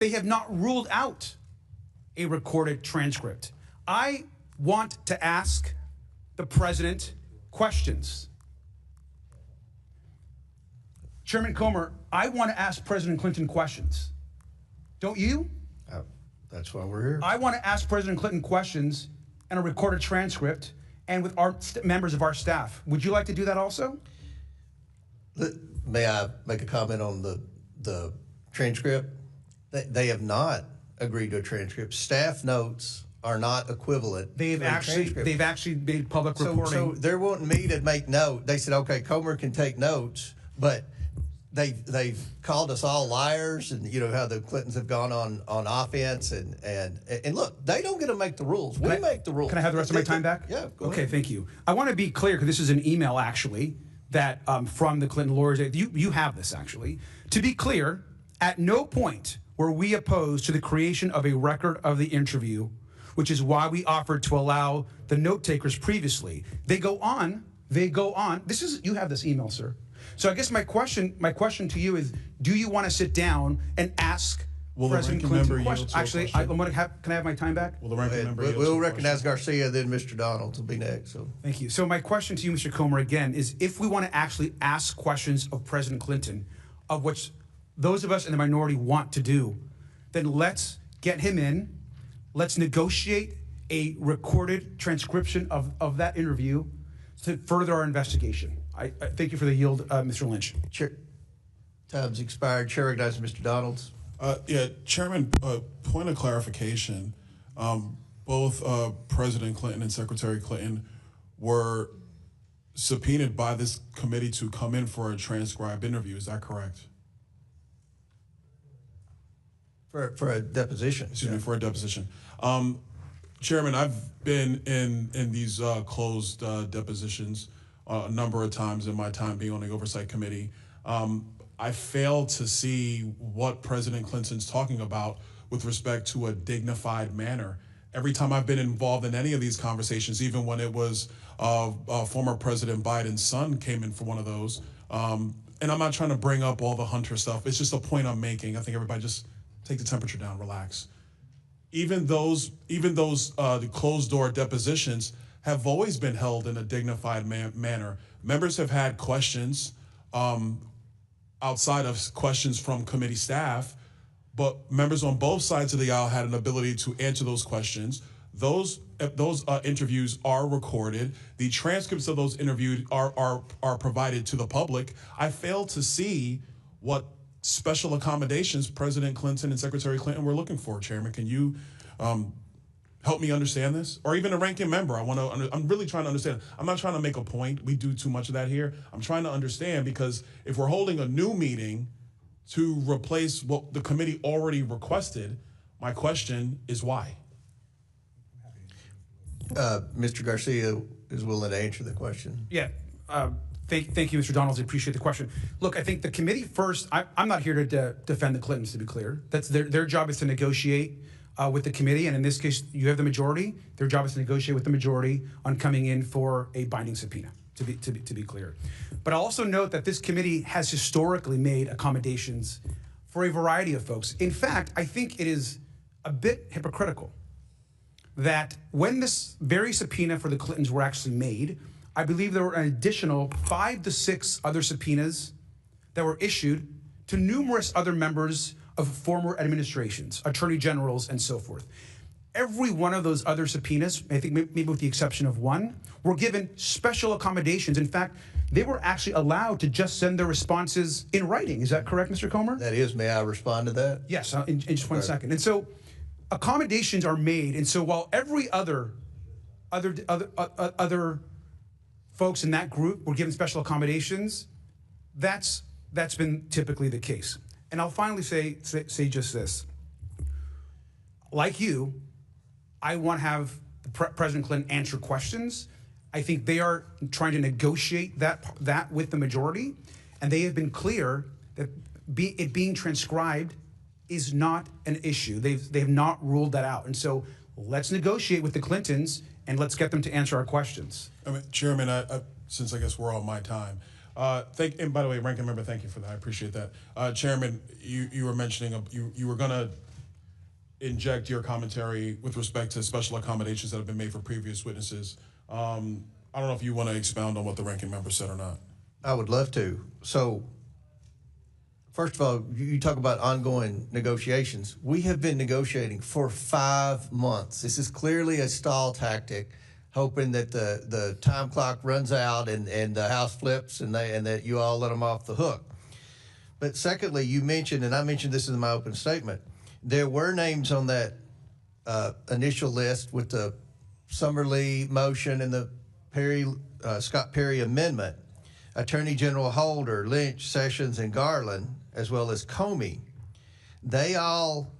They have not ruled out a recorded transcript. I want to ask the president questions. Chairman Comer, I want to ask President Clinton questions. Don't you? That's why we're here. I want to ask President Clinton questions and a recorded transcript and with our members of our staff. Would you like to do that also? May I make a comment on the transcript? They have not agreed to a transcript. Staff notes are not equivalent. They've actually made public reporting. So they're wanting me to make note. They said, okay, Comer can take notes, but they've called us all liars, and you know how the Clintons have gone on offense, and look, they don't get to make the rules. We make the rules. Can I have the rest of my time back? Yeah. Go okay. ahead. Thank you. I want to be clear because this is an email actually that from the Clinton lawyers. You have this actually. To be clear, at no point were we opposed to the creation of a record of the interview, which is why we offered to allow the note takers previously. They go on. This is, you have this email, sir. So I guess my question to you is, do you want to sit down and ask President Clinton questions? Actually, can I have my time back? Will the ranking member We'll recognize Garcia, then Mr. Donald will be next. So thank you. So my question to you, Mr. Comer, again, is if we want to actually ask questions of President Clinton, of which those of us in the minority want to do, then let's get him in. Let's negotiate a recorded transcription of that interview to further our investigation. I thank you for the yield, Mr. Lynch. Chair, time's expired. Chair recognizes Mr. Donalds. Yeah, Chairman, point of clarification. Both President Clinton and Secretary Clinton were subpoenaed by this committee to come in for a transcribed interview. Is that correct? For a deposition. Excuse me, for a deposition. Chairman, I've been in these closed depositions a number of times in my time being on the Oversight Committee. I failed to see what President Clinton's talking about with respect to a dignified manner. Every time I've been involved in any of these conversations, even when it was former President Biden's son came in for one of those, and I'm not trying to bring up all the Hunter stuff, it's just a point I'm making. I think everybody just take the temperature down, relax. Even those the closed door depositions have always been held in a dignified manner. Members have had questions outside of questions from committee staff, but members on both sides of the aisle had an ability to answer those questions. Those interviews are recorded. The transcripts of those interviews are provided to the public. I failed to see what special accommodations President Clinton and Secretary Clinton were looking for. Chairman, can you help me understand this? Or even a ranking member. I'm really trying to understand. I'm not trying to make a point. We do too much of that here. I'm trying to understand, because if we're holding a new meeting to replace what the committee already requested, my question is why? Mr. Garcia is willing to answer the question. Yeah. Thank you, Mr. Donalds. I appreciate the question. Look, I think the committee first, I'm not here to defend the Clintons, to be clear. That's their job is to negotiate with the committee, and in this case, you have the majority. Their job is to negotiate with the majority on coming in for a binding subpoena, to be clear. But I'll also note that this committee has historically made accommodations for a variety of folks. In fact, I think it is a bit hypocritical that when this very subpoena for the Clintons were actually made, I believe there were an additional 5 to 6 other subpoenas that were issued to numerous other members of former administrations, attorney generals, and so forth. Every one of those other subpoenas, I think maybe with the exception of one, were given special accommodations. In fact, they were actually allowed to just send their responses in writing. Is that correct, Mr. Comer? That is. May I respond to that? Yes, in just one second. And so accommodations are made. And so while every other folks in that group were given special accommodations, that's been typically the case. And I'll finally say just this. Like you, I want to have President Clinton answer questions. I think they are trying to negotiate that with the majority, and they have been clear that it being transcribed is not an issue. They've not ruled that out. And so let's negotiate with the Clintons and let's get them to answer our questions. I mean, Chairman, since I guess we're on my time, and by the way, ranking member, thank you for that. I appreciate that. Chairman, you were mentioning you were going to inject your commentary with respect to special accommodations that have been made for previous witnesses. I don't know if you want to expound on what the ranking member said or not. I would love to. So, first of all, you talk about ongoing negotiations. We have been negotiating for 5 months. This is clearly a stall tactic, hoping that the time clock runs out and the House flips and that you all let them off the hook. But secondly, you mentioned, and I mentioned this in my open statement, there were names on that initial list with the Summerlee motion and the Scott Perry amendment, Attorney General Holder, Lynch, Sessions, and Garland, as well as Comey. They all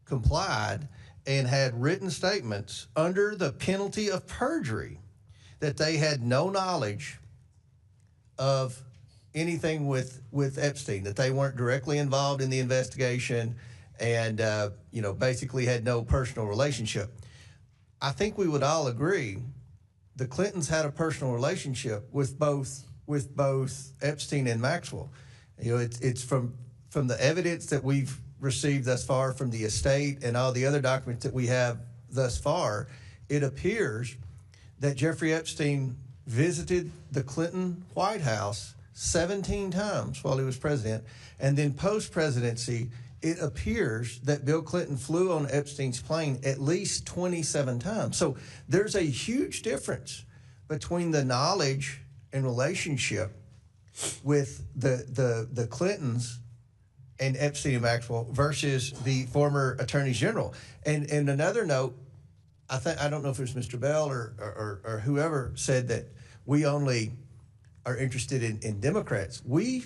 complied and had written statements under the penalty of perjury that they had no knowledge of anything with Epstein, that they weren't directly involved in the investigation and, basically had no personal relationship. I think we would all agree the Clintons had a personal relationship with both Epstein and Maxwell. It's from the evidence that we've received thus far from the estate and all the other documents that we have thus far, it appears that Jeffrey Epstein visited the Clinton White House 17 times while he was president, and then post-presidency, it appears that Bill Clinton flew on Epstein's plane at least 27 times. So there's a huge difference between the knowledge and relationship with the Clintons and Epstein and Maxwell versus the former attorneys general. And another note, I don't know if it was Mr. Bell or whoever said that we only are interested in Democrats. We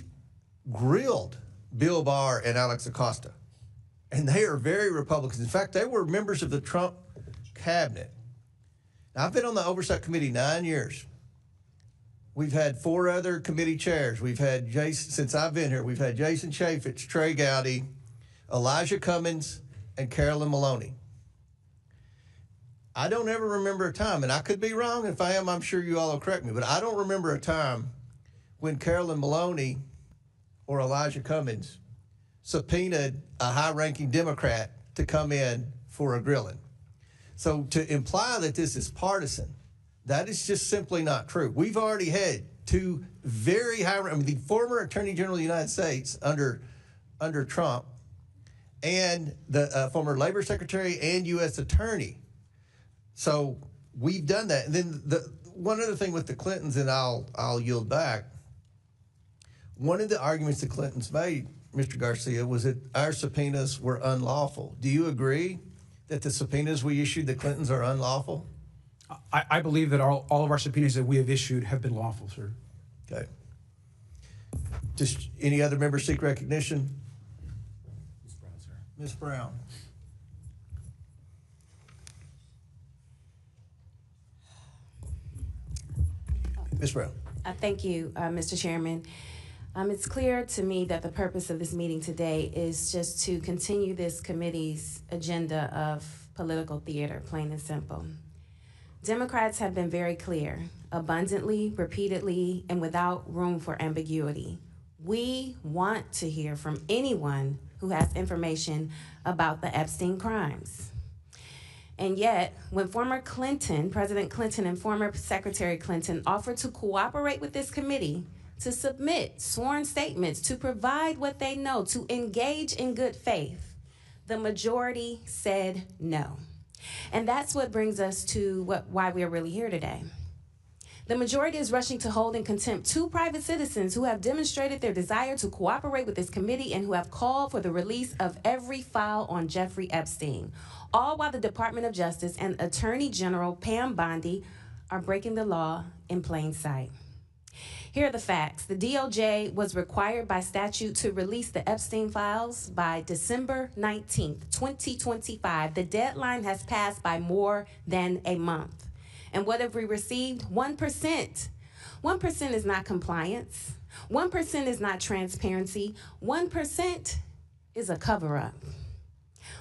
grilled Bill Barr and Alex Acosta, and they are very Republicans. In fact, they were members of the Trump cabinet. Now, I've been on the Oversight Committee 9 years. We've had 4 other committee chairs. We've had since I've been here, we've had Jason Chaffetz, Trey Gowdy, Elijah Cummings, and Carolyn Maloney. I don't ever remember a time, and I could be wrong. If I am, I'm sure you all will correct me, but I don't remember a time when Carolyn Maloney or Elijah Cummings subpoenaed a high-ranking Democrat to come in for a grilling. So to imply that this is partisan, that is just simply not true. We've already had 2 very the former Attorney General of the United States under Trump and the former Labor Secretary and U.S. Attorney. So we've done that. And then one other thing with the Clintons, and I'll yield back. One of the arguments the Clintons made, Mr. Garcia, was that our subpoenas were unlawful. Do you agree that the subpoenas we issued the Clintons are unlawful? I believe that all of our subpoenas that we have issued have been lawful, sir. Okay. Just any other members seek recognition? Ms. Brown, sir. Ms. Brown. Ms. Brown. Thank you, Mr. Chairman. It's clear to me that the purpose of this meeting today is just to continue this committee's agenda of political theater, plain and simple. Democrats have been very clear, abundantly, repeatedly, and without room for ambiguity. We want to hear from anyone who has information about the Epstein crimes. And yet, when former President Clinton and former Secretary Clinton offered to cooperate with this committee to submit sworn statements, to provide what they know, to engage in good faith, the majority said no. And that's what brings us to why we are really here today. The majority is rushing to hold in contempt 2 private citizens who have demonstrated their desire to cooperate with this committee and who have called for the release of every file on Jeffrey Epstein, all while the Department of Justice and Attorney General Pam Bondi are breaking the law in plain sight. Here are the facts. The DOJ was required by statute to release the Epstein files by December 19th, 2025. The deadline has passed by more than a month. And what have we received? 1%. 1% is not compliance. 1% is not transparency. 1% is a cover-up.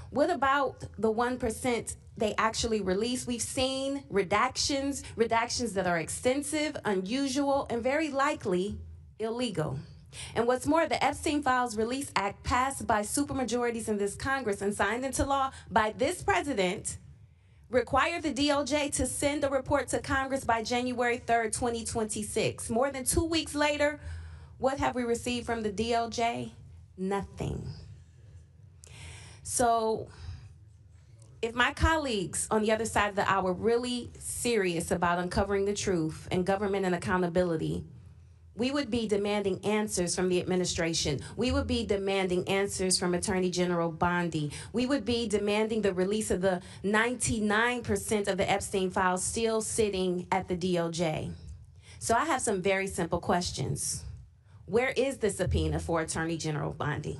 What about the 1% they actually release? We've seen redactions that are extensive, unusual, and very likely illegal. And what's more, the Epstein Files Release Act, passed by supermajorities in this Congress and signed into law by this president, required the DOJ to send a report to Congress by January 3rd, 2026. More than 2 weeks later, what have we received from the DOJ? Nothing. So if my colleagues on the other side of the aisle were really serious about uncovering the truth and government and accountability, we would be demanding answers from the administration. We would be demanding answers from Attorney General Bondi. We would be demanding the release of the 99% of the Epstein files still sitting at the DOJ. So I have some very simple questions. Where is the subpoena for Attorney General Bondi?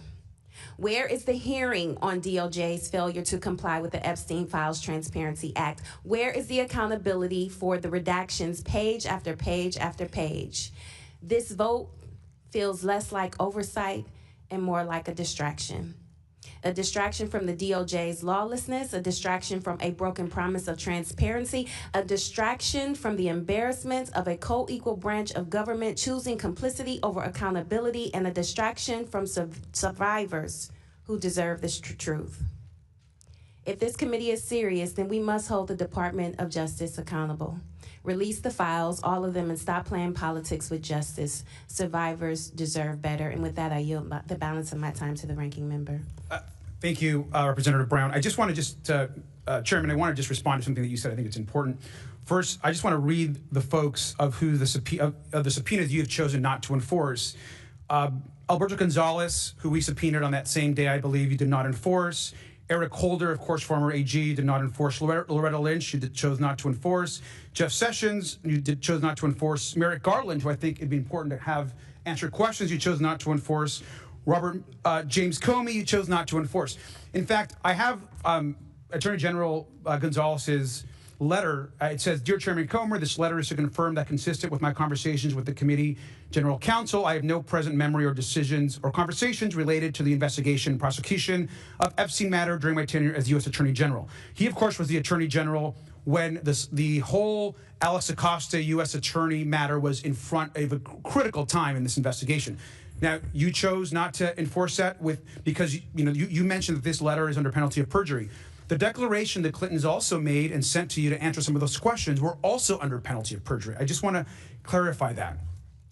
Where is the hearing on DOJ's failure to comply with the Epstein Files Transparency Act? Where is the accountability for the redactions page after page after page? This vote feels less like oversight and more like a distraction. A distraction from the DOJ's lawlessness, a distraction from a broken promise of transparency, a distraction from the embarrassment of a co-equal branch of government choosing complicity over accountability, and a distraction from survivors who deserve this truth. If this committee is serious, then we must hold the Department of Justice accountable. Release the files, all of them, and stop playing politics with justice. Survivors deserve better. And with that, I yield the balance of my time to the ranking member. Thank you, Representative Brown. I just want to Chairman, I want to just respond to something that you said. I think it's important. First, I just want to read the folks of who the subpoenas you have chosen not to enforce. Alberto Gonzalez, who we subpoenaed on that same day, I believe you did not enforce. Eric Holder, of course, former AG, did not enforce. Loretta Lynch, you chose not to enforce. Jeff Sessions, you chose not to enforce. Merrick Garland, who I think it'd be important to have answer questions, you chose not to enforce. Robert James Comey, you chose not to enforce. In fact, I have Attorney General Gonzalez's letter. It says, "Dear Chairman Comer, this letter is to confirm that consistent with my conversations with the committee general counsel, I have no present memory or decisions or conversations related to the investigation and prosecution of Epstein matter during my tenure as U.S. Attorney General." He, of course, was the Attorney General when the whole Alex Acosta U.S. Attorney matter was in front of a critical time in this investigation. Now, you chose not to enforce that because you mentioned that this letter is under penalty of perjury. The declaration that Clintons also made and sent to you to answer some of those questions were also under penalty of perjury. I just want to clarify that.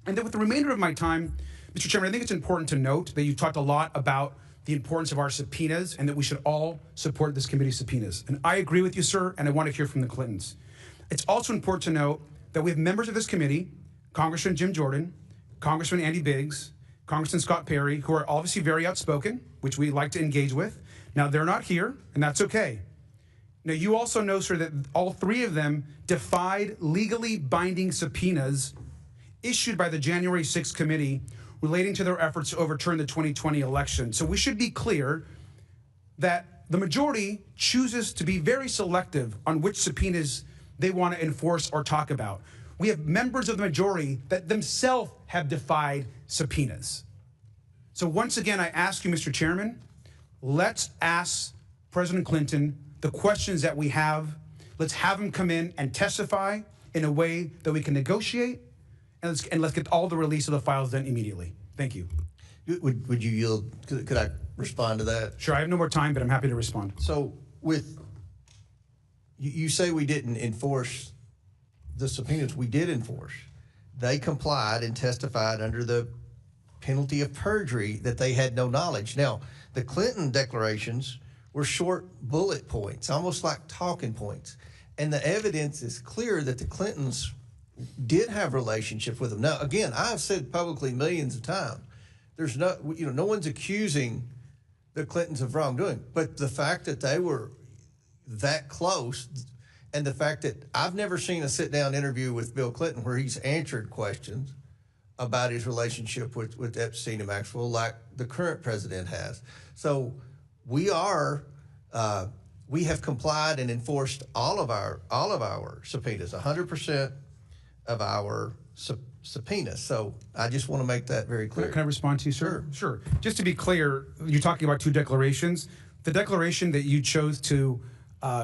And then with the remainder of my time, Mr. Chairman, I think it's important to note that you talked a lot about the importance of our subpoenas and that we should all support this committee's subpoenas. And I agree with you, sir, and I want to hear from the Clintons. It's also important to note that we have members of this committee, Congressman Jim Jordan, Congressman Andy Biggs, Congressman Scott Perry, who are obviously very outspoken, which we like to engage with. Now, they're not here, and that's okay. Now, you also know, sir, that all three of them defied legally binding subpoenas issued by the January 6th committee relating to their efforts to overturn the 2020 election. So we should be clear that the majority chooses to be very selective on which subpoenas they want to enforce or talk about. We have members of the majority that themselves have defied subpoenas. So once again, I ask you, Mr. Chairman, let's ask President Clinton the questions that we have. Let's have him come in and testify in a way that we can negotiate, and let's get all the release of the files done immediately. Thank you. Would you yield? Could I respond to that? Sure, I have no more time, but I'm happy to respond. So you say we didn't enforce the subpoenas. We did enforce. They complied and testified under the penalty of perjury that they had no knowledge. Now, the Clinton declarations were short bullet points, almost like talking points. And the evidence is clear that the Clintons did have relationships with them. Now, again, I've said publicly millions of times, there's no one's accusing the Clintons of wrongdoing, but the fact that they were that close, and the fact that I've never seen a sit-down interview with Bill Clinton where he's answered questions about his relationship with Epstein and Maxwell like the current president has. So we have complied and enforced all of our subpoenas, 100% of our subpoenas. So I just want to make that very clear. Can I respond to you, sir? Sure. Just to be clear, you're talking about two declarations. The declaration that you chose to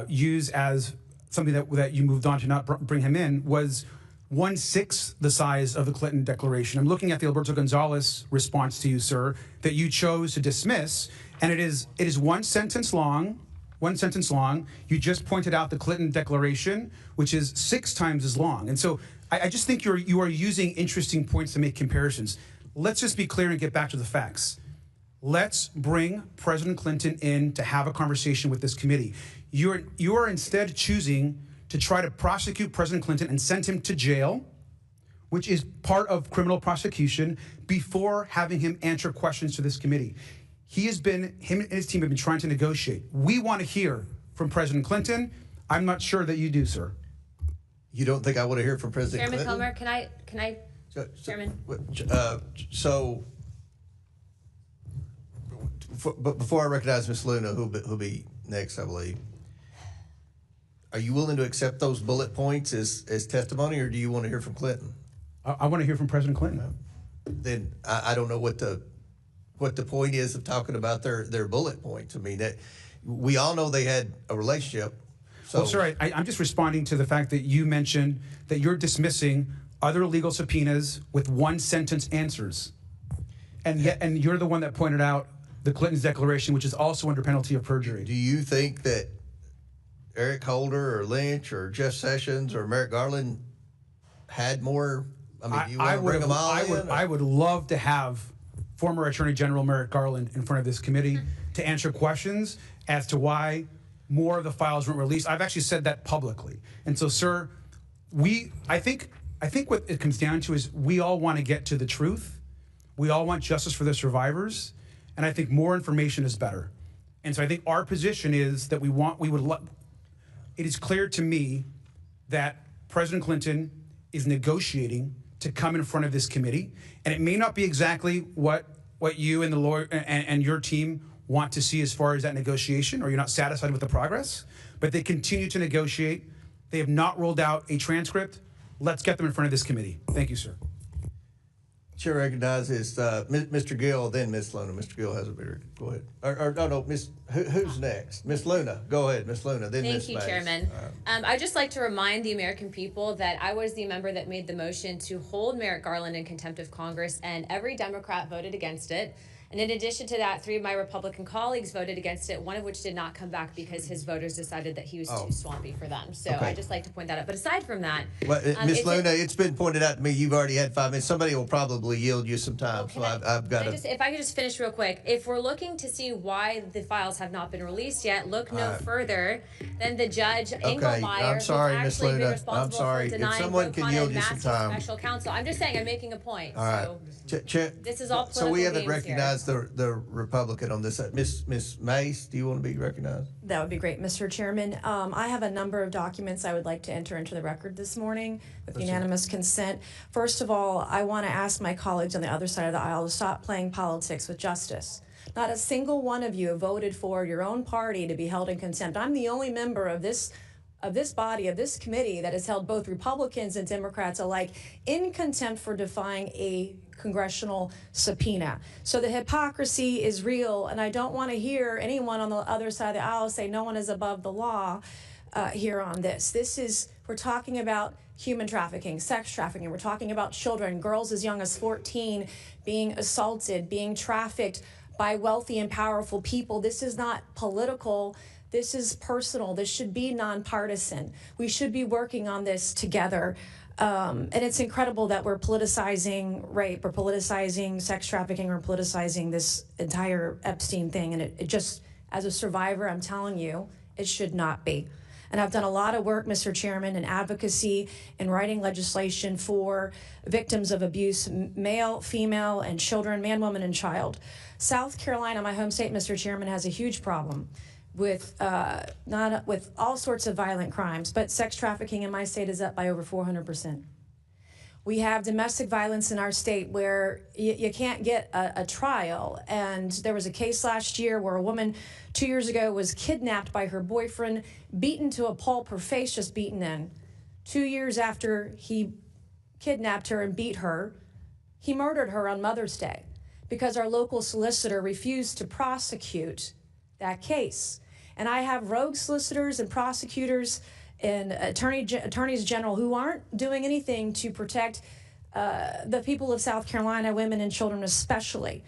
use as something that you moved on to not bring him in was 1/6 the size of the Clinton declaration. I'm looking at the Alberto Gonzalez response to you, sir, that you chose to dismiss, and it is one sentence long. One sentence long. You just pointed out the Clinton declaration, which is 6 times as long. And so I just think you are using interesting points to make comparisons. Let's just be clear and get back to the facts. Let's bring President Clinton in to have a conversation with this committee. You are instead choosing to try to prosecute President Clinton and send him to jail, which is part of criminal prosecution, before having him answer questions to this committee. Him and his team have been trying to negotiate. We want to hear from President Clinton. I'm not sure that you do, sir. You don't think I want to hear from President Chairman Clinton? Comer, can I, Chairman? But before I recognize Ms. Luna, who'll be next, I believe, are you willing to accept those bullet points as testimony, or do you want to hear from Clinton? I want to hear from President Clinton. Then I don't know what the point is of talking about their bullet points. I mean, that we all know they had a relationship. So, Well, sir, I'm just responding to the fact that you mentioned that you're dismissing other legal subpoenas with 1-sentence answers. And you're the one that pointed out the Clinton's declaration, which is also under penalty of perjury. do you think that Eric Holder or Lynch or Jeff Sessions or Merrick Garland had more? I mean, do you want to bring them all in? I would love to have former Attorney General Merrick Garland in front of this committee to answer questions as to why more of the files weren't released. I've actually said that publicly. And so, sir, I think what it comes down to is we all want to get to the truth. We all want justice for the survivors. And I think more information is better. And so I think our position is that it is clear to me that President Clinton is negotiating to come in front of this committee. And it may not be exactly what you and the lawyer and your team want to see as far as that negotiation, or you're not satisfied with the progress, but they continue to negotiate. They have not rolled out a transcript. Let's get them in front of this committee. Thank you, sir. Chair recognizes Mr. Gill, then Ms. Luna. Mr. Gill has a bigger. Go ahead. No, Miss. Who's next? Ms. Luna. Go ahead, Ms. Luna. Then Ms. Thank you, Mays. Chairman. I'd just like to remind the American people that I was the member that made the motion to hold Merrick Garland in contempt of Congress, and every Democrat voted against it. And in addition to that, 3 of my Republican colleagues voted against it, one of which did not come back because his voters decided that he was too swampy for them. So Okay. I'd just like to point that out. But aside from that, Well, Ms. Luna, it's been pointed out to me you've already had 5 minutes. Somebody will probably yield you some time. So I've got to. if I could just finish real quick. If we're looking to see why the files have not been released yet, look no further than the judge, Engelmeyer, I'm sorry, who's Ms. actually been Luna. responsible I'm sorry. for If denying someone can yield you some time. special counsel. I'm just saying, I'm making a point. All right. So this is all So we political haven't games recognized the Republican on this. Miss Mace, do you want to be recognized? That would be great, Mr. Chairman. I have a number of documents I would like to enter into the record this morning with unanimous consent. First of all, I want to ask my colleagues on the other side of the aisle to stop playing politics with justice. Not a single one of you voted for your own party to be held in contempt. I'm the only member of this body, of this committee, that has held both Republicans and Democrats alike in contempt for defying a congressional subpoena. So the hypocrisy is real, and I don't want to hear anyone on the other side of the aisle say no one is above the law here on this. We're talking about human trafficking, sex trafficking. We're talking about children, girls as young as 14 being assaulted, being trafficked by wealthy and powerful people. This is not political. This is personal. This should be nonpartisan. We should be working on this together. And it's incredible that we're politicizing rape, we're politicizing sex trafficking, we're politicizing this entire Epstein thing. And it just, as a survivor, I'm telling you, it should not be. And I've done a lot of work, Mr. Chairman, in advocacy and writing legislation for victims of abuse, male, female, and children, man, woman, and child. South Carolina, my home state, Mr. Chairman, has a huge problem with with all sorts of violent crimes, but sex trafficking in my state is up by over 400%. We have domestic violence in our state where you can't get a trial. And there was a case last year where a woman 2 years ago was kidnapped by her boyfriend, beaten to a pulp, her face just beaten in. 2 years after he kidnapped her and beat her, he murdered her on Mother's Day because our local solicitor refused to prosecute that case. And I have rogue solicitors and prosecutors and attorneys general who aren't doing anything to protect the people of South Carolina, women and children especially.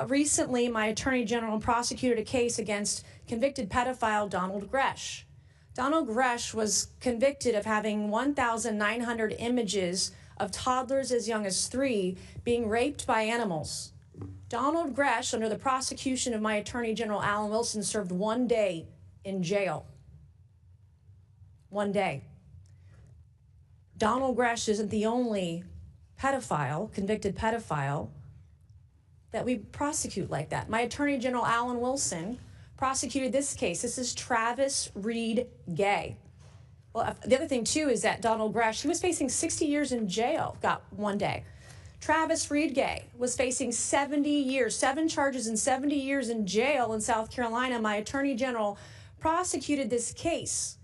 Recently, my attorney general prosecuted a case against convicted pedophile Donald Gresh. Donald Gresh was convicted of having 1,900 images of toddlers as young as 3 being raped by animals. Donald Gresh, under the prosecution of my attorney general Alan Wilson, served 1 day in jail. 1 day. Donald Gresh isn't the only pedophile, convicted pedophile, that we prosecute like that. My attorney general Alan Wilson prosecuted this case. This is Travis Reed Gay. Well, the other thing too is that Donald Gresh, he was facing 60 years in jail, got 1 day. Travis Reed Gay was facing 70 years, 7 charges and 70 years in jail in South Carolina. My attorney general prosecuted this case.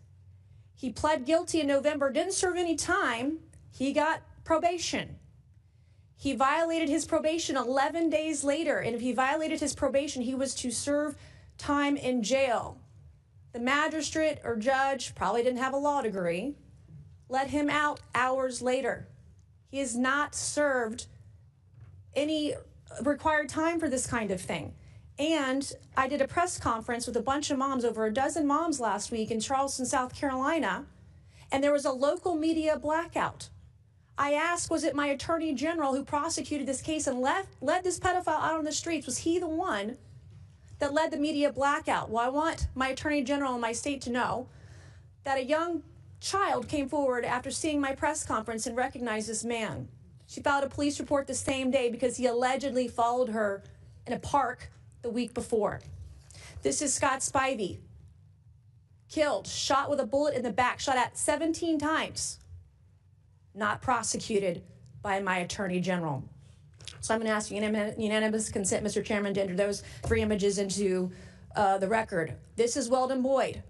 He pled guilty in November, didn't serve any time. He got probation. He violated his probation 11 days later, and if he violated his probation, he was to serve time in jail. The magistrate or judge, probably didn't have a law degree, let him out hours later. He has not served any required time for this kind of thing. And I did a press conference with a bunch of moms, over a dozen moms last week in Charleston, South Carolina, and there was a local media blackout. I asked, was it my attorney general who prosecuted this case and led this pedophile out on the streets? Was he the one that led the media blackout? Well, I want my attorney general in my state to know that a young child came forward after seeing my press conference and recognized this man. She filed a police report the same day because he allegedly followed her in a park the week before. This is Scott Spivey, killed, shot with a bullet in the back, shot at 17 times, not prosecuted by my attorney general. So I'm going to ask unanimous consent, Mr. Chairman, to enter those 3 images into the record. This is Weldon Boyd.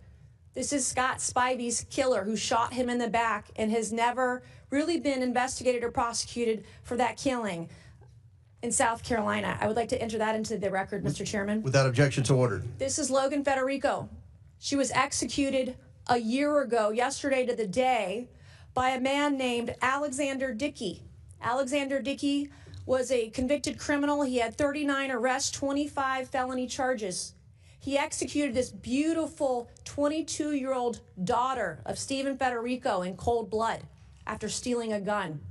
This is Scott Spivey's killer who shot him in the back and has never really been investigated or prosecuted for that killing in South Carolina. I would like to enter that into the record, Mr. Chairman. Without objection to order. This is Logan Federico. She was executed a year ago, yesterday to the day, by a man named Alexander Dickey. Alexander Dickey was a convicted criminal. He had 39 arrests, 25 felony charges. He executed this beautiful 22-year-old daughter of Stephen Federico in cold blood after stealing a gun.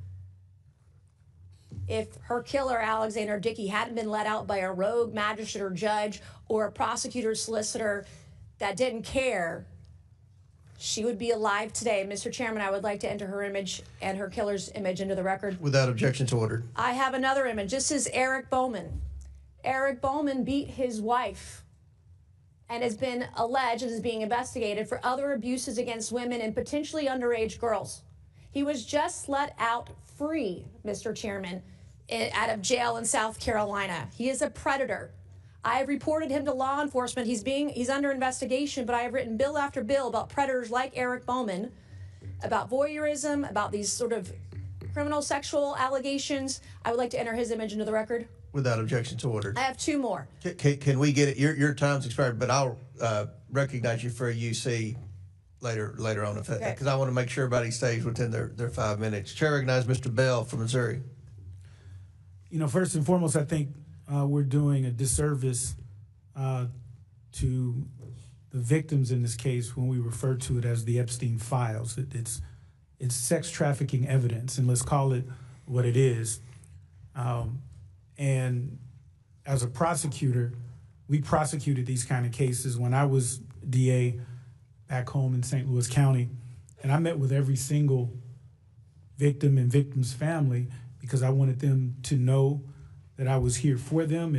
If her killer, Alexander Dickey, hadn't been let out by a rogue magistrate or judge or a prosecutor or solicitor that didn't care, she would be alive today. Mr. Chairman, I would like to enter her image and her killer's image into the record. Without objection to order. I have another image. This is Eric Bowman. Eric Bowman beat his wife and has been alleged and is being investigated for other abuses against women and potentially underage girls. He was just let out free, Mr. Chairman, out of jail in South Carolina. He is a predator. I have reported him to law enforcement. He's under investigation, but I have written bill after bill about predators like Eric Bowman, about voyeurism, about these sort of criminal sexual allegations. I would like to enter his image into the record. Without objection to order. I have 2 more. Can we get it? Your time's expired, but I'll recognize you for a UC later on, because I want to make sure everybody stays within their 5 minutes. Chair recognizes Mr. Bell from Missouri. You know, first and foremost, I think we're doing a disservice to the victims in this case when we refer to it as the Epstein files. It's sex trafficking evidence, and let's call it what it is. And as a prosecutor, we prosecuted these kind of cases when I was DA back home in St. Louis County, and I met with every single victim and victim's family because I wanted them to know that I was here for them,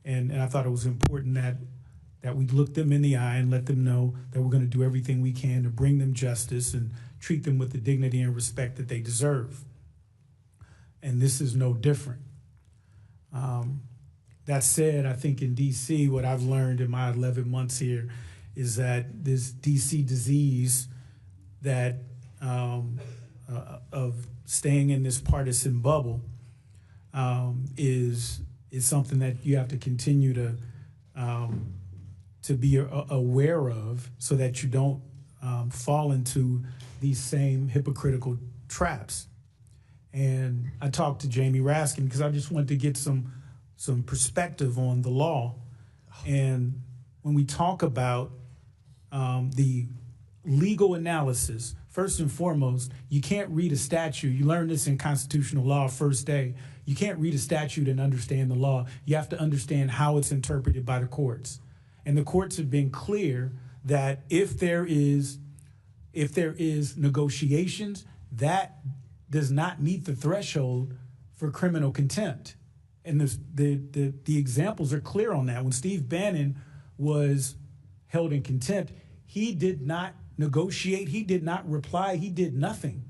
and I thought it was important that we look them in the eye and let them know that we're going to do everything we can to bring them justice and treat them with the dignity and respect that they deserve. And this is no different. That said, I think in D.C., what I've learned in my 11 months here is that this D.C. disease that of staying in this partisan bubble is something that you have to continue to be aware of, so that you don't fall into these same hypocritical traps. And I talked to Jamie Raskin because I just wanted to get some perspective on the law. And when we talk about the legal analysis, first and foremost, you can't read a statute. You learn this in constitutional law first day. You can't read a statute and understand the law. You have to understand how it's interpreted by the courts. And the courts have been clear that if there is negotiations, that does not meet the threshold for criminal contempt. And the examples are clear on that. When Steve Bannon was held in contempt, he did not negotiate, he did not reply, he did nothing.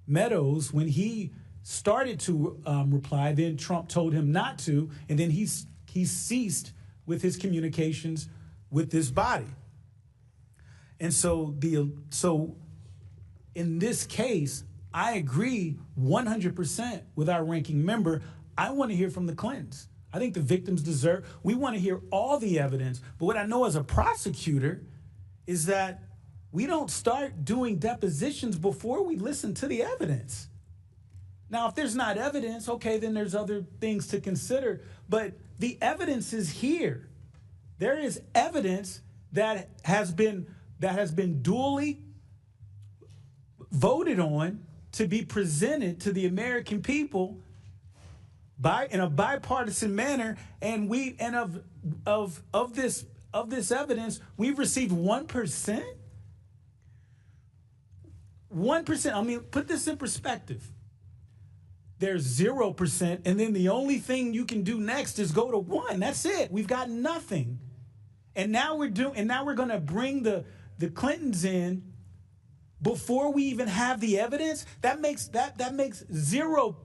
Meadows, when he started to reply, then Trump told him not to, and then he ceased with his communications with this body. And so in this case, I agree 100% with our ranking member. I want to hear from the Clintons. I think the victims we want to hear all the evidence. But what I know as a prosecutor is that we don't start doing depositions before we listen to the evidence. Now, if there's not evidence, okay, then there's other things to consider. But the evidence is here. There is evidence that has been duly voted on to be presented to the American people in a bipartisan manner, and of this evidence, we've received 1%. 1%. I mean, put this in perspective. There's 0%, and then the only thing you can do next is go to 1. That's it. We've got nothing. And now we're going to bring the Clintons in before we even have the evidence. That makes 0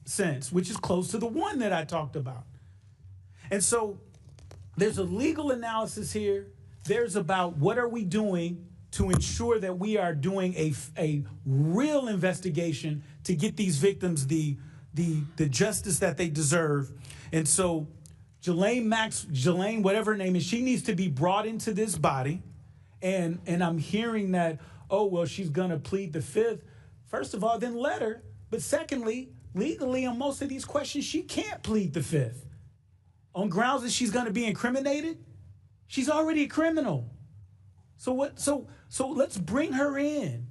sense, which is close to the 1 that I talked about. And so there's a legal analysis here. There's about what are we doing to ensure that we are doing a real investigation to get these victims the justice that they deserve. And so Ghislaine, whatever her name is, she needs to be brought into this body. And I'm hearing that, oh, well, she's going to plead the 5th. First of all, then let her. But secondly, legally on most of these questions, she can't plead the 5th. On grounds that she's going to be incriminated? She's already a criminal. So let's bring her in.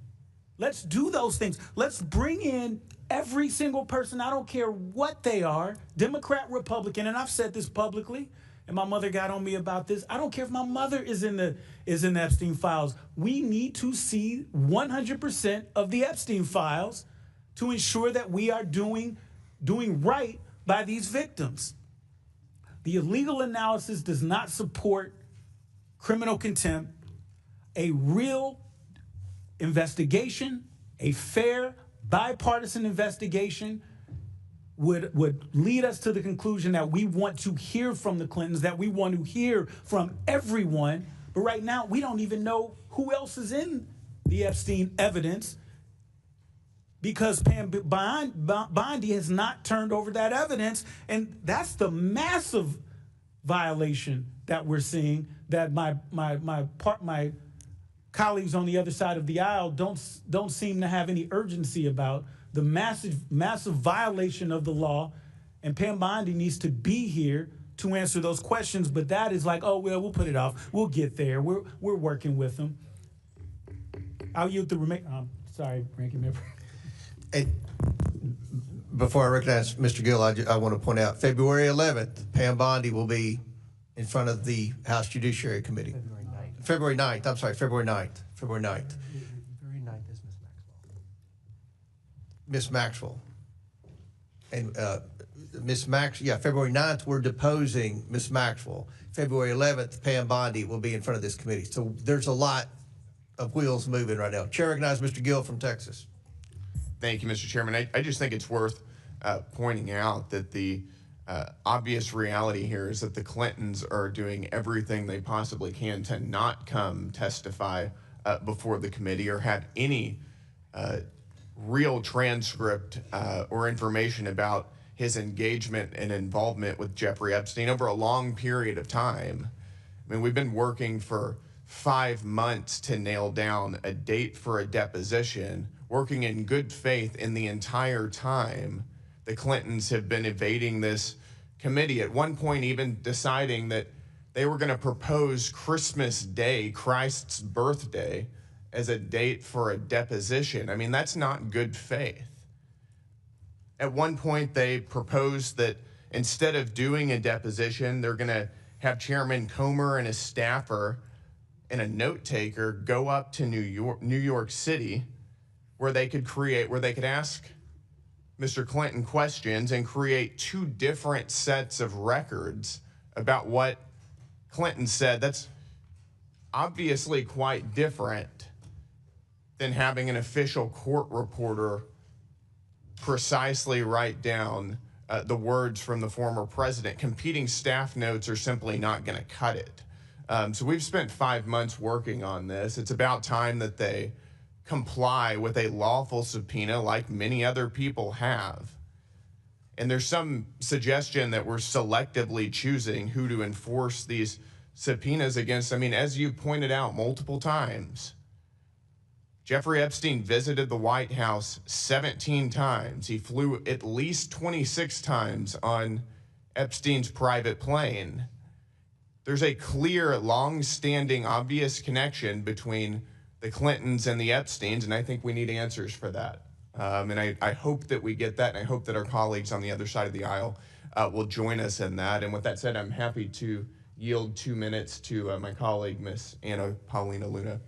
Let's do those things. Let's bring in every single person. I don't care what they are, Democrat, Republican, and I've said this publicly, and my mother got on me about this. I don't care if my mother is in the Epstein files. We need to see 100% of the Epstein files to ensure that we are doing right by these victims. The illegal analysis does not support criminal contempt. A real investigation, a fair, bipartisan investigation would lead us to the conclusion that we want to hear from the Clintons, that we want to hear from everyone. But right now, we don't even know who else is in the Epstein evidence because Pam Bondi has not turned over that evidence. And that's the massive violation that we're seeing, that my colleagues on the other side of the aisle don't seem to have any urgency about. The massive violation of the law, and Pam Bondi needs to be here to answer those questions. But that is like, oh well, we'll put it off. We'll get there. We're working with them. I'll yield the remaining. Sorry, ranking member. Hey, before I recognize Mr. Gill, I want to point out February 11th, Pam Bondi will be in front of the House Judiciary Committee. February 9th. I'm sorry, February 9th. February 9th. February 9th is Miss Maxwell. And February 9th, we're deposing Miss Maxwell. February 11th, Pam Bondi will be in front of this committee. So there's a lot of wheels moving right now. Chair recognizes Mr. Gill from Texas. Thank you, Mr. Chairman. I just think it's worth pointing out that the obvious reality here is that the Clintons are doing everything they possibly can to not come testify before the committee or have any real transcript or information about his engagement and involvement with Jeffrey Epstein over a long period of time. I mean, we've been working for 5 months to nail down a date for a deposition, working in good faith in the entire time the Clintons have been evading this committee, at one point even deciding that they were going to propose Christmas Day, Christ's birthday, as a date for a deposition. I mean, that's not good faith. At one point, they proposed that instead of doing a deposition, they're going to have Chairman Comer and his staffer and a note taker go up to New York City, where they could ask Mr. Clinton questions and create 2 different sets of records about what Clinton said. That's obviously quite different than having an official court reporter precisely write down the words from the former president. Competing staff notes are simply not going to cut it. So we've spent 5 months working on this. It's about time that they comply with a lawful subpoena like many other people have. And there's some suggestion that we're selectively choosing who to enforce these subpoenas against. I mean, as you pointed out multiple times, Jeffrey Epstein visited the White House 17 times. He flew at least 26 times on Epstein's private plane. There's a clear, long-standing, obvious connection between the Clintons and the Epsteins, and I think we need answers for that. And I hope that we get that, and I hope that our colleagues on the other side of the aisle will join us in that. And with that said, I'm happy to yield 2 minutes to my colleague, Miss Anna Paulina Luna.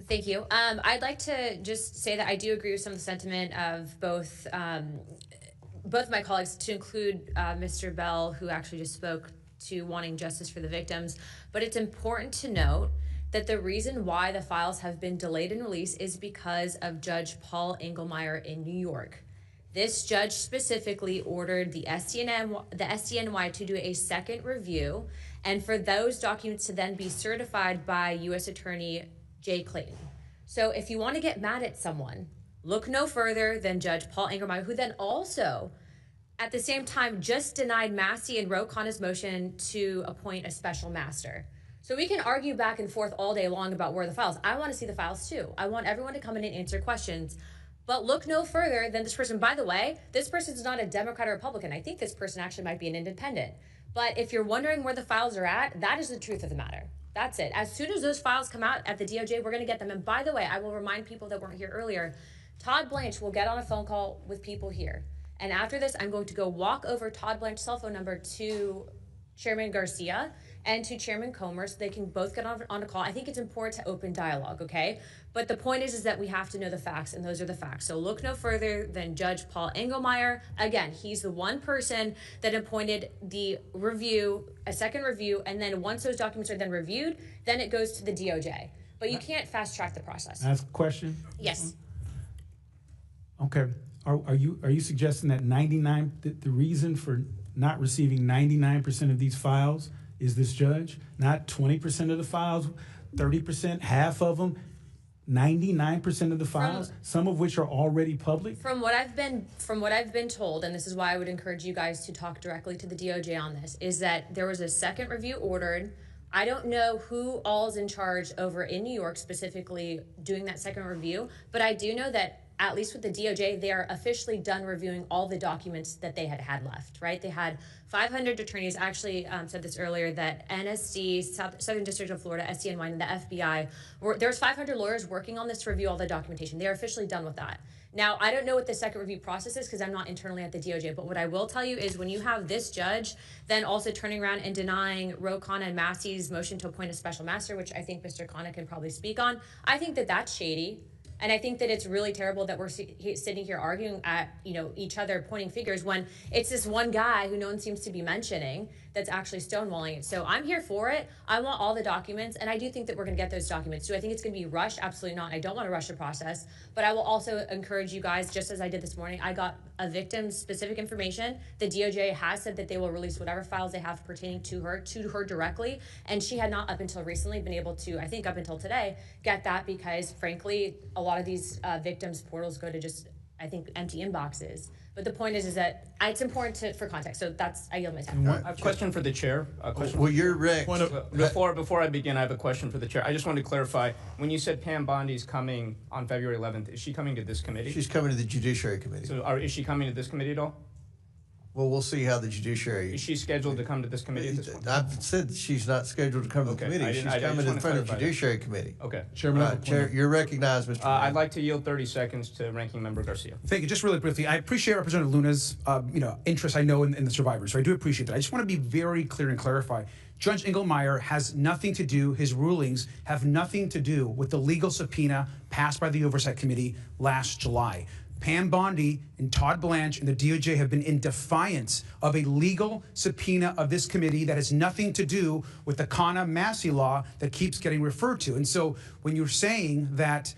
Thank you. I'd like to just say that I do agree with some of the sentiment of both of my colleagues, to include Mr. Bell, who actually just spoke to wanting justice for the victims. But it's important to note that the reason why the files have been delayed in release is because of Judge Paul Engelmeyer in New York. This judge specifically ordered the SDNY to do a second review, and for those documents to then be certified by U.S. Attorney Jay Clayton. So if you want to get mad at someone, look no further than Judge Paul Engelmeyer, who then also, at the same time, just denied Massey and Ro Khanna's motion to appoint a special master. So we can argue back and forth all day long about where the files. I want to see the files too. I want everyone to come in and answer questions. But look no further than this person. By the way, this person is not a Democrat or Republican. I think this person actually might be an independent. But if you're wondering where the files are at, that is the truth of the matter. That's it. As soon as those files come out at the DOJ, we're going to get them. And by the way, I will remind people that weren't here earlier, Todd Blanche will get on a phone call with people here. And after this, I'm going to go walk over Todd Blanche's cell phone number to Chairman Garcia and to Chairman Comer so they can both get on a call. I think it's important to open dialogue, okay? But the point is that we have to know the facts, and those are the facts. So look no further than Judge Paul Engelmeyer. Again, he's the one person that appointed the review, a second review, and then once those documents are then reviewed, then it goes to the DOJ. But you can't fast track the process. Ask a question? Yes. Okay. Are you suggesting that the reason for not receiving 99% of these files is this judge? Not 20% of the files, 30%, half of them, 99% of the files, some of which are already public? From what I've been told, and this is why I would encourage you guys to talk directly to the DOJ on this, is that there was a second review ordered. I don't know who all is in charge over in New York specifically doing that second review, but I do know that at least with the DOJ, they are officially done reviewing all the documents that they had left, right? They had 500 attorneys. I actually said this earlier, that NSD, Southern District of Florida, SDNY, and the FBI, there's 500 lawyers working on this to review all the documentation. They are officially done with that. Now, I don't know what the second review process is because I'm not internally at the DOJ, but what I will tell you is when you have this judge then also turning around and denying Ro Khanna and Massey's motion to appoint a special master, which I think Mr. Khanna can probably speak on, I think that that's shady. And I think that it's really terrible that we're sitting here arguing at each other, pointing fingers, when it's this one guy who no one seems to be mentioning that's actually stonewalling it. So I'm here for it. I want all the documents, and I do think that we're going to get those documents. Do I think it's going to be rushed? Absolutely not. I don't want to rush the process, but I will also encourage you guys, just as I did this morning, I got a victim's specific information. The DOJ has said that they will release whatever files they have pertaining to her directly, and she had not up until recently been able to, I think up until today, get that because frankly, a lot of these victims' portals go to just I think, empty inboxes. But the point is that it's important for context. So I yield my time. A question for the chair. Well, you're Rick. Before I begin, I have a question for the chair. I just wanted to clarify, when you said Pam Bondi's coming on February 11th, is she coming to this committee? She's coming to the Judiciary Committee. So is she coming to this committee at all? Well, we'll see how the Judiciary. Is she scheduled to come to this committee at this point? I've said she's not scheduled to come to the Okay, committee. I She's just coming in wanna front of the clarify that. Judiciary Committee. Okay. Chairman, I have a Chair, point. you're recognized, Mr. I'd Mayor. like to yield 30 seconds to Ranking Member Garcia. Thank you. Just really briefly, I appreciate Representative Luna's interest, I know, in the survivors. So I do appreciate that. I just want to be very clear and clarify. Judge Engelmeyer has nothing to do, his rulings have nothing to do with the legal subpoena passed by the Oversight Committee last July. Pam Bondi and Todd Blanche and the DOJ have been in defiance of a legal subpoena of this committee that has nothing to do with the Kana Massey law that keeps getting referred to. And so when you're saying that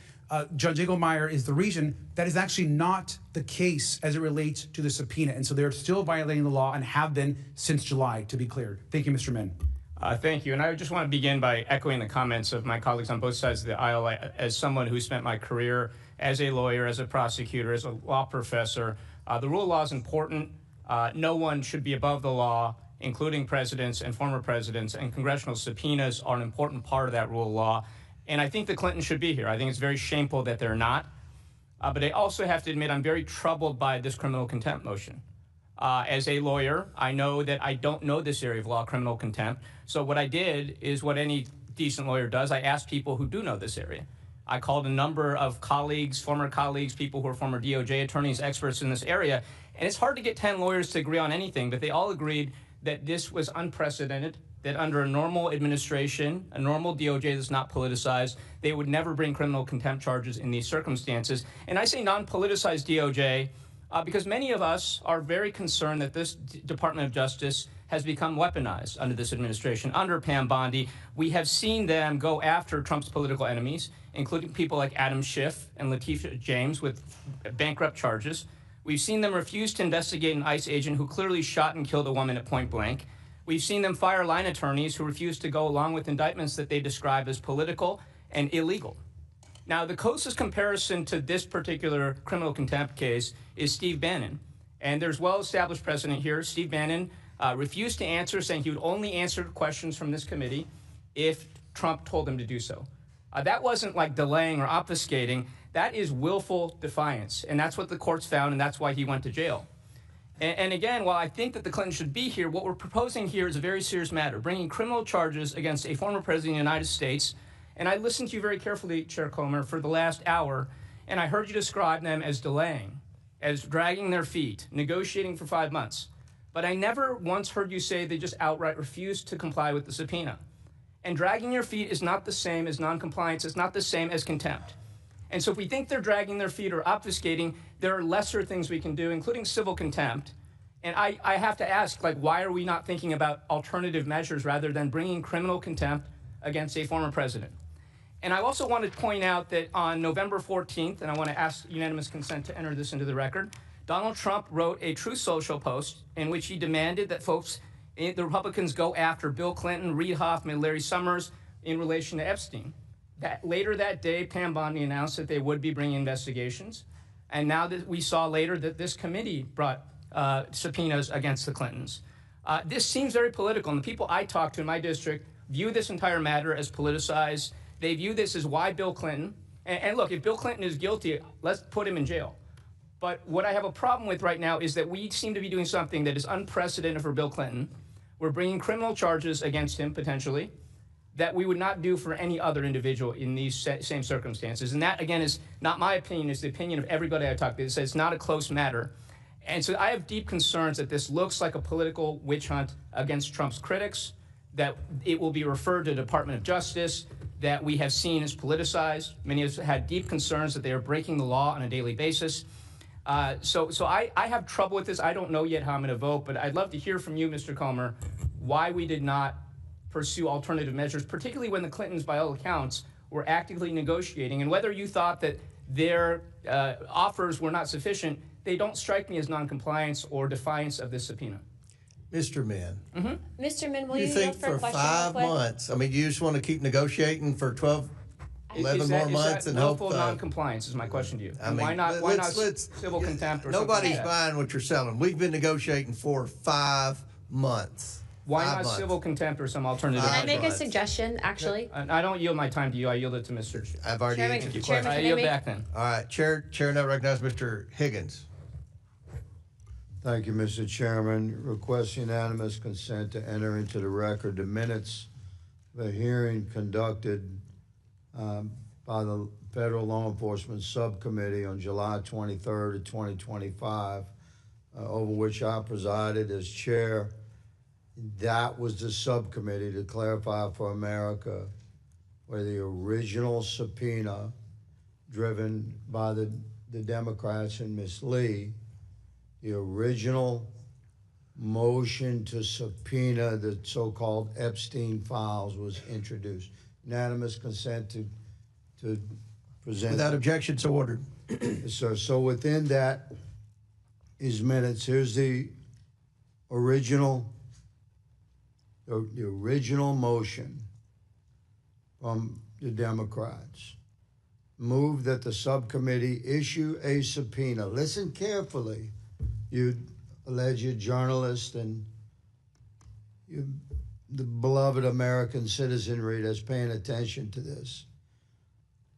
Judge Engelmeyer is the reason, that is actually not the case as it relates to the subpoena. And so they're still violating the law and have been since July, to be clear. Thank you, Mr. Min. Thank you. And I just want to begin by echoing the comments of my colleagues on both sides of the aisle. As someone who spent my career as a lawyer, as a prosecutor, as a law professor, the rule of law is important. No one should be above the law, including presidents and former presidents, and congressional subpoenas are an important part of that rule of law. And I think the Clintons should be here. I think it's very shameful that they're not. But I also have to admit I'm very troubled by this criminal contempt motion. As a lawyer, I know that I don't know this area of law, criminal contempt. So what I did is what any decent lawyer does. I asked people who do know this area. I called a number of colleagues, former colleagues, people who are former DOJ attorneys, experts in this area. And it's hard to get 10 lawyers to agree on anything, but they all agreed that this was unprecedented, that under a normal administration, a normal DOJ that's not politicized, they would never bring criminal contempt charges in these circumstances. And I say non-politicized DOJ because many of us are very concerned that this Department of Justice has become weaponized under this administration. Under Pam Bondi, we have seen them go after Trump's political enemies, including people like Adam Schiff and Latifah James with bankrupt charges. We've seen them refuse to investigate an ICE agent who clearly shot and killed a woman at point blank. We've seen them fire line attorneys who refuse to go along with indictments that they describe as political and illegal. Now, the closest comparison to this particular criminal contempt case is Steve Bannon. And there's well-established precedent here. Steve Bannon refused to answer, saying he would only answer questions from this committee if Trump told him to do so. That wasn't like delaying or obfuscating. That is willful defiance. And that's what the courts found, and that's why he went to jail. And again, while I think that the Clintons should be here, what we're proposing here is a very serious matter, bringing criminal charges against a former president of the United States. And I listened to you very carefully, Chair Comer, for the last hour, and I heard you describe them as delaying, as dragging their feet, negotiating for 5 months. But I never once heard you say they just outright refused to comply with the subpoena. And dragging your feet is not the same as noncompliance. It's not the same as contempt. And so if we think they're dragging their feet or obfuscating, there are lesser things we can do, including civil contempt. And I have to ask, why are we not thinking about alternative measures rather than bringing criminal contempt against a former president? And I also want to point out that on November 14th, and I want to ask unanimous consent to enter this into the record, Donald Trump wrote a Truth Social post in which he demanded that the Republicans go after Bill Clinton, Reid Hoffman, Larry Summers in relation to Epstein. Later that day, Pam Bondi announced that they would be bringing investigations. And now that we saw later that this committee brought subpoenas against the Clintons. This seems very political, and the people I talk to in my district view this entire matter as politicized. They view this as why Bill Clinton. And look, if Bill Clinton is guilty, let's put him in jail. But what I have a problem with right now is that we seem to be doing something that is unprecedented for Bill Clinton. We're bringing criminal charges against him, potentially, that we would not do for any other individual in these same circumstances. And that, again, is not my opinion, it's the opinion of everybody I talk to. It says it's not a close matter. And so I have deep concerns that this looks like a political witch hunt against Trump's critics, that it will be referred to the Department of Justice, that we have seen as politicized. Many of us had deep concerns that they are breaking the law on a daily basis. So I have trouble with this. I don't know yet how I'm going to vote, but I'd love to hear from you, Mr. Comer, why we did not pursue alternative measures, particularly when the Clintons, by all accounts, were actively negotiating, and whether you thought that their offers were not sufficient. They don't strike me as noncompliance or defiance of this subpoena. Mr. Min. Mr. Min, will You you think yield for a for question 5 real quick? months, I mean, you just want to keep negotiating for 12? 11 more months and hope. Willful non-compliance is my question to you. I And mean, why not? Why not civil contempt or nobody's something like that? buying what you're selling. We've been negotiating for 5 months. Why 5 not months. civil contempt or some alternative? Can I make a months. suggestion, actually? And I don't yield my time to you. I yield it to Mr. I've already Chairman, answered your Chairman, question. I can I yield make- back then. All right, Chair now recognizes Mr. Higgins. Thank you, Mr. Chairman. Request unanimous consent to enter into the record the minutes of a hearing conducted by the Federal Law Enforcement Subcommittee on July 23rd of 2025, over which I presided as chair. That was the subcommittee, to clarify for America, where the original subpoena driven by the Democrats and Ms. Lee, the original motion to subpoena the so-called Epstein files was introduced. Unanimous consent to present. Without objection, so ordered. Sir, so within that is minutes. Here's the original motion from the Democrats. Move that the subcommittee issue a subpoena. Listen carefully, you alleged journalist and you, the beloved American citizenry that's paying attention to this.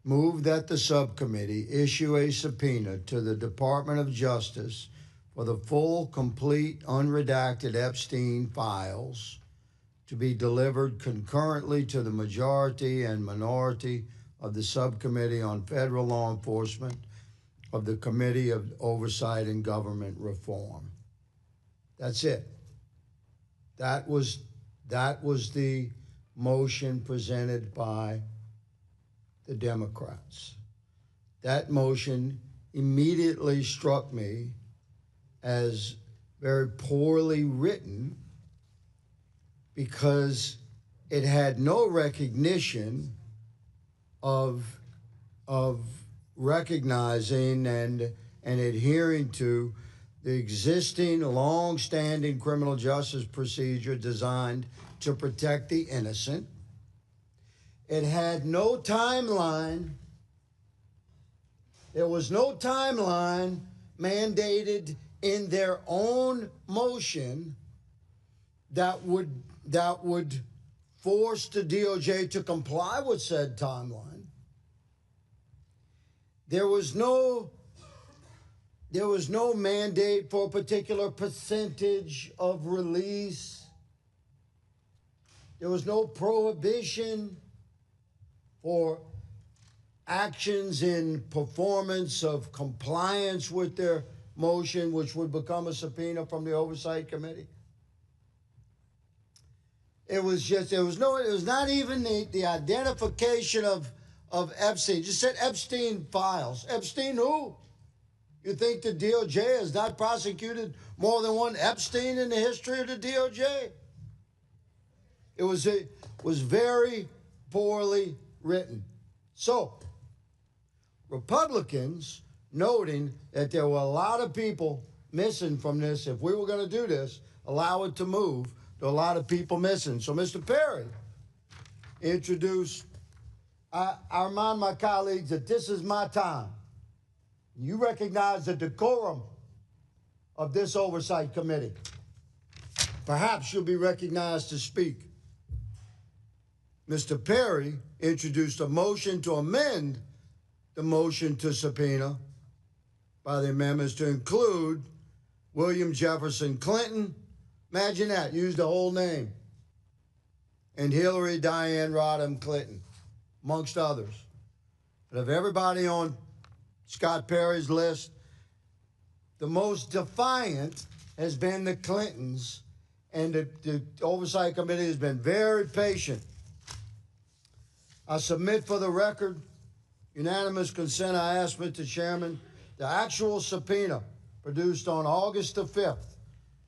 Move that the subcommittee issue a subpoena to the Department of Justice for the full, complete, unredacted Epstein files to be delivered concurrently to the majority and minority of the Subcommittee on Federal Law Enforcement of the Committee of Oversight and Government Reform. That's it. That was the motion presented by the Democrats. That motion immediately struck me as very poorly written because it had no recognition of recognizing and adhering to the existing long-standing criminal justice procedure designed to protect the innocent. It had no timeline. There was no timeline mandated in their own motion that would force the DOJ to comply with said timeline. There was no mandate for a particular percentage of release. There was no prohibition for actions in performance of compliance with their motion, which would become a subpoena from the Oversight Committee. It was not even the identification of Epstein. It just said Epstein files. Epstein who? You think the DOJ has not prosecuted more than one Epstein in the history of the DOJ? It was very poorly written. So, Republicans, noting that there were a lot of people missing from this, if we were going to do this, allow it to move, there were a lot of people missing. So Mr. Perry introduced, I remind my colleagues that this is my time. You recognize the decorum of this Oversight Committee. Perhaps you'll be recognized to speak. Mr. Perry introduced a motion to amend the motion to subpoena by the amendments to include William Jefferson Clinton, imagine that, use the whole name, and Hillary Diane Rodham Clinton, amongst others. But of everybody on Scott Perry's list, the most defiant has been the Clintons, and the Oversight Committee has been very patient. I submit for the record, unanimous consent, I ask Mr. Chairman, the actual subpoena produced on August the 5th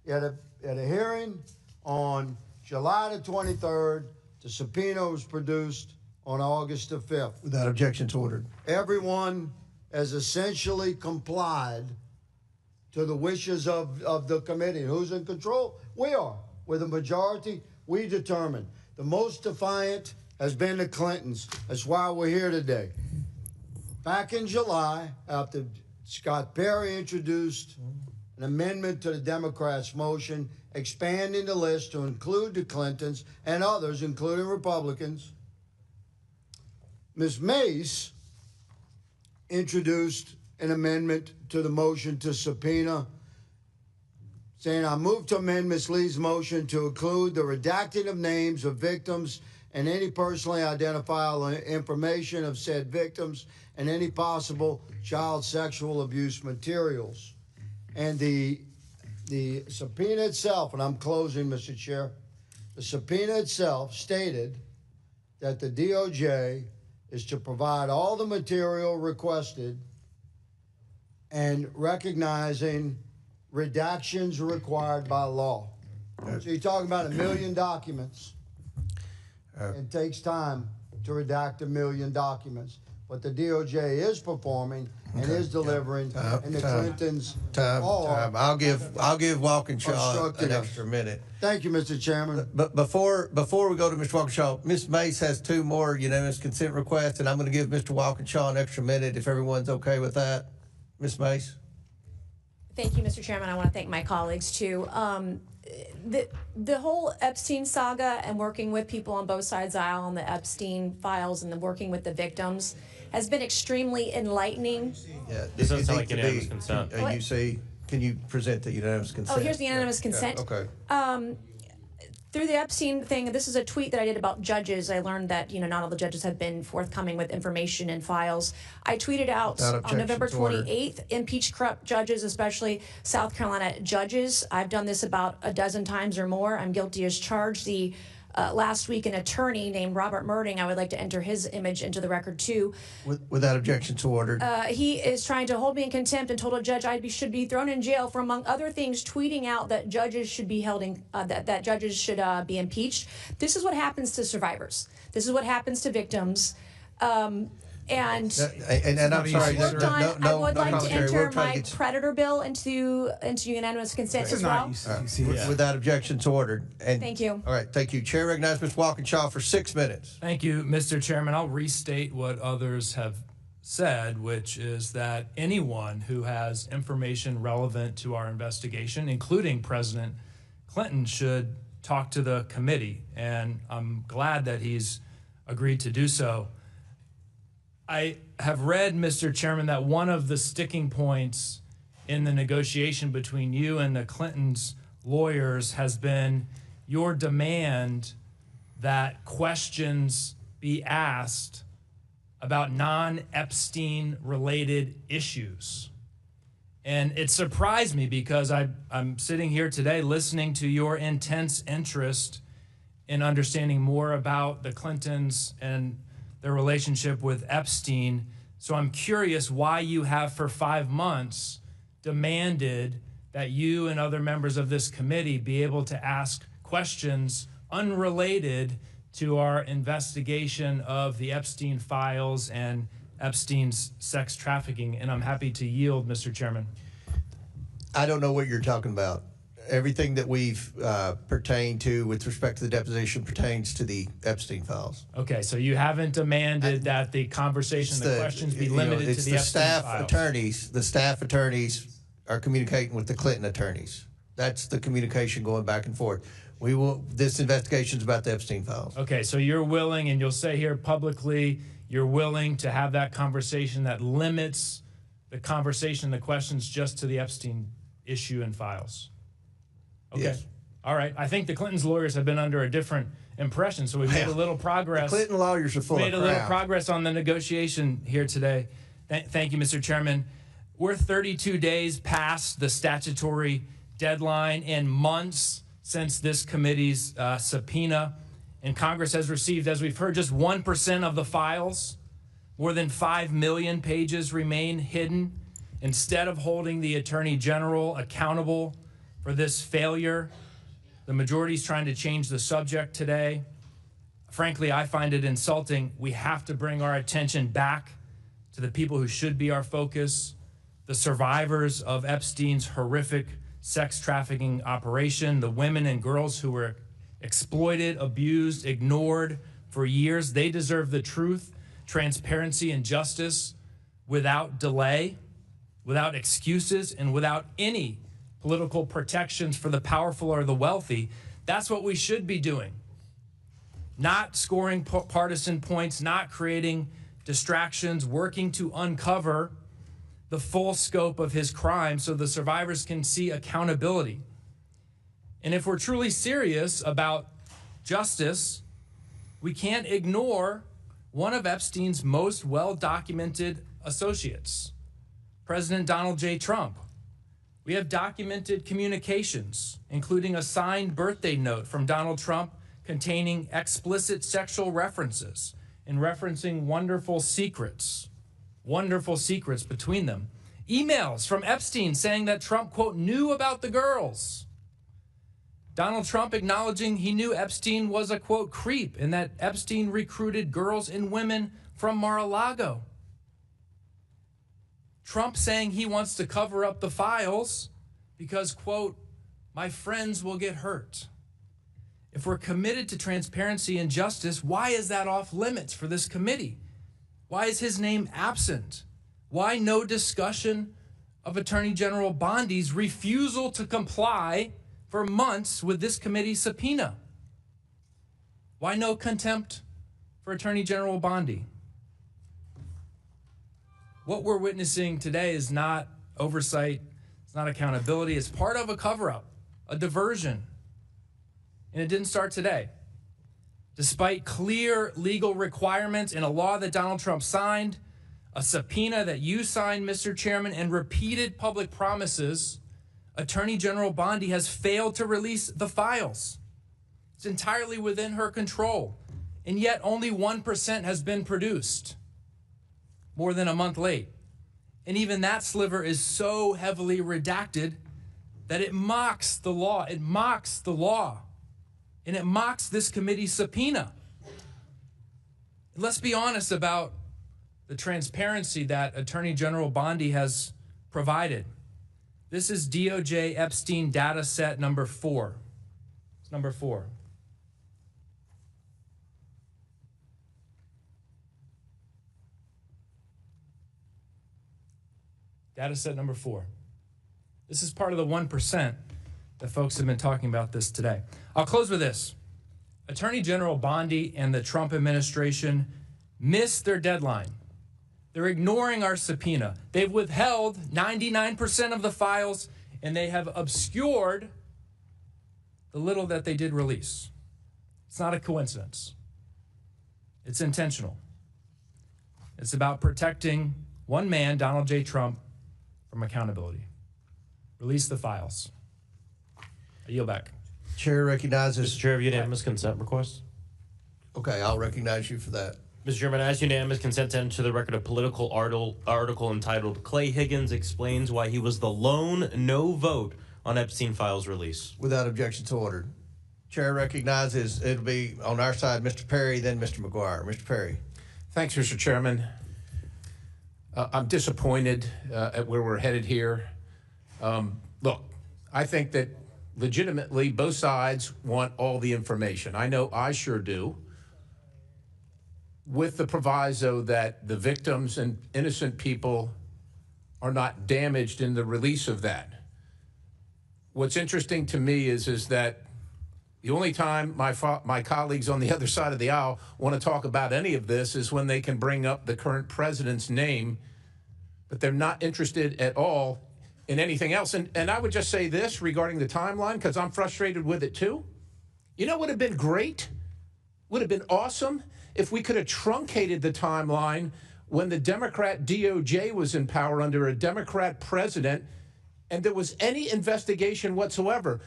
at a hearing on July the 23rd. The subpoena was produced on August the 5th. Without objection, to ordered. Everyone has essentially complied to the wishes of the committee. Who's in control? We are. With a majority, we determine. The most defiant has been the Clintons. That's why we're here today. Back in July, after Scott Perry introduced an amendment to the Democrats' motion expanding the list to include the Clintons and others, including Republicans, Ms. Mace introduced an amendment to the motion to subpoena, saying, I move to amend Ms. Lee's motion to include the redacting of names of victims and any personally identifiable information of said victims and any possible child sexual abuse materials. And the subpoena itself, and I'm closing, Mr. Chair, the subpoena itself stated that the DOJ is to provide all the material requested and recognizing redactions required by law. So you're talking about 1 million documents. It takes time to redact 1 million documents. But the DOJ is performing and is delivering, and the Clintons are. I'll give Walkinshaw an extra minute. Thank you, Mr. Chairman. But before we go to Mr. Walkinshaw, Ms. Mace has 2 more unanimous consent requests, and I'm going to give Mr. Walkinshaw an extra minute if everyone's okay with that. Ms. Mace? Thank you, Mr. Chairman. I want to thank my colleagues, too. The whole Epstein saga and working with people on both sides of the aisle on the Epstein files and the working with the victims has been extremely enlightening. Yeah, This doesn't sound like unanimous consent. UC, can you present the unanimous consent? Oh, here's the unanimous consent. Okay. Through the Epstein thing, this is a tweet that I did about judges. I learned that, not all the judges have been forthcoming with information and files. I tweeted out on November 28th, impeach corrupt judges, especially South Carolina judges. I've done this about a dozen times or more. I'm guilty as charged. Last week, an attorney named Robert Murding, I would like to enter his image into the record too. Without objection to order. He is trying to hold me in contempt and told a judge should be thrown in jail for, among other things, tweeting out that judges should be held in, that judges should be impeached. This is what happens to survivors. This is what happens to victims. And I'm sorry, I would like to enter my predator bill into unanimous consent as well. Without objection to order. And thank you. All right, thank you. Chair recognizes Mr. Walkinshaw for 6 minutes. Thank you, Mr. Chairman. I'll restate what others have said, which is that anyone who has information relevant to our investigation, including President Clinton, should talk to the committee. And I'm glad that he's agreed to do so. I have read, Mr. Chairman, that one of the sticking points in the negotiation between you and the Clintons' lawyers has been your demand that questions be asked about non-Epstein related issues. And it surprised me because I'm sitting here today listening to your intense interest in understanding more about the Clintons and their relationship with Epstein. So I'm curious why you have for 5 months demanded that you and other members of this committee be able to ask questions unrelated to our investigation of the Epstein files and Epstein's sex trafficking. And I'm happy to yield, Mr. Chairman. I don't know what you're talking about. Everything that we've pertained to with respect to the deposition pertains to the Epstein files. Okay, so you haven't demanded that the conversation, the questions be limited to the Epstein files. The staff attorneys are communicating with the Clinton attorneys. That's the communication going back and forth. This investigation is about the Epstein files. Okay, so you're willing, and you'll say here publicly, you're willing to have that conversation that limits the conversation, the questions just to the Epstein issue and files. Okay. Yes. All right. I think the Clintons' lawyers have been under a different impression, so we've made a little progress. The Clinton lawyers are full of crap. Made a little progress on the negotiation here today. Thank you, Mr. Chairman. We're 32 days past the statutory deadline and months since this committee's subpoena, and Congress has received, as we've heard, just 1% of the files. More than 5 million pages remain hidden. Instead of holding the Attorney General accountable for this failure, the majority is trying to change the subject today. Frankly, I find it insulting. We have to bring our attention back to the people who should be our focus, the survivors of Epstein's horrific sex trafficking operation, the women and girls who were exploited, abused, ignored for years. They deserve the truth, transparency, and justice without delay, without excuses, and without any political protections for the powerful or the wealthy. That's what we should be doing. Not scoring partisan points, not creating distractions, working to uncover the full scope of his crime so the survivors can see accountability. And if we're truly serious about justice, we can't ignore one of Epstein's most well-documented associates, President Donald J. Trump. We have documented communications, including a signed birthday note from Donald Trump containing explicit sexual references and referencing wonderful secrets between them. Emails from Epstein saying that Trump, quote, knew about the girls. Donald Trump acknowledging he knew Epstein was a, quote, creep and that Epstein recruited girls and women from Mar-a-Lago. Trump saying he wants to cover up the files because, quote, my friends will get hurt. If we're committed to transparency and justice, why is that off limits for this committee? Why is his name absent? Why no discussion of Attorney General Bondi's refusal to comply for months with this committee's subpoena? Why no contempt for Attorney General Bondi? What we're witnessing today is not oversight, it's not accountability, it's part of a cover-up, a diversion. And it didn't start today. Despite clear legal requirements in a law that Donald Trump signed, a subpoena that you signed, Mr. Chairman, and repeated public promises, Attorney General Bondi has failed to release the files. It's entirely within her control, and yet only 1% has been produced, more than a month late. And even that sliver is so heavily redacted that it mocks the law. It mocks the law. And it mocks this committee's subpoena. Let's be honest about the transparency that Attorney General Bondi has provided. This is DOJ Epstein data set number 4. It's number 4. Data set number 4. This is part of the 1% that folks have been talking about this today. I'll close with this. Attorney General Bondi and the Trump administration missed their deadline. They're ignoring our subpoena. They've withheld 99% of the files, and they have obscured the little that they did release. It's not a coincidence. It's intentional. It's about protecting one man, Donald J. Trump, from accountability. Release the files. I yield back. Chair recognizes. Mr. Chair, have unanimous consent request? Okay, I'll recognize you for that. Mr. Chairman, I ask unanimous consent to enter the record a political article entitled Clay Higgins Explains Why He Was the Lone No Vote on Epstein Files Release. Without objection to order. Chair recognizes it'll be on our side, Mr. Perry, then Mr. McGuire. Mr. Perry. Thanks, Mr. Chairman. I'm disappointed at where we're headed here. Look, I think that legitimately both sides want all the information. I know I sure do, with the proviso that the victims and innocent people are not damaged in the release of that. What's interesting to me is that the only time my colleagues on the other side of the aisle want to talk about any of this is when they can bring up the current president's name, but they're not interested at all in anything else. And I would just say this regarding the timeline, because I'm frustrated with it too. You know what would have been great? Would have been awesome if we could have truncated the timeline when the Democrat DOJ was in power under a Democrat president and there was any investigation whatsoever.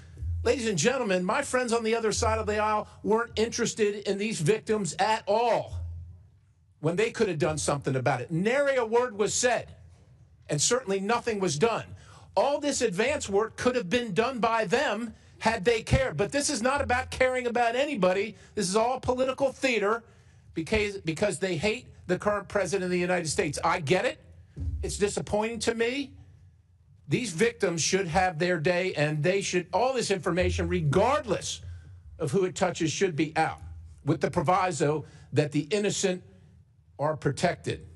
Ladies and gentlemen, my friends on the other side of the aisle weren't interested in these victims at all when they could have done something about it. Nary a word was said, and certainly nothing was done. All this advance work could have been done by them had they cared. But this is not about caring about anybody. This is all political theater because they hate the current president of the United States. I get it. It's disappointing to me. These victims should have their day, and they should, all this information, regardless of who it touches, should be out, with the proviso that the innocent are protected.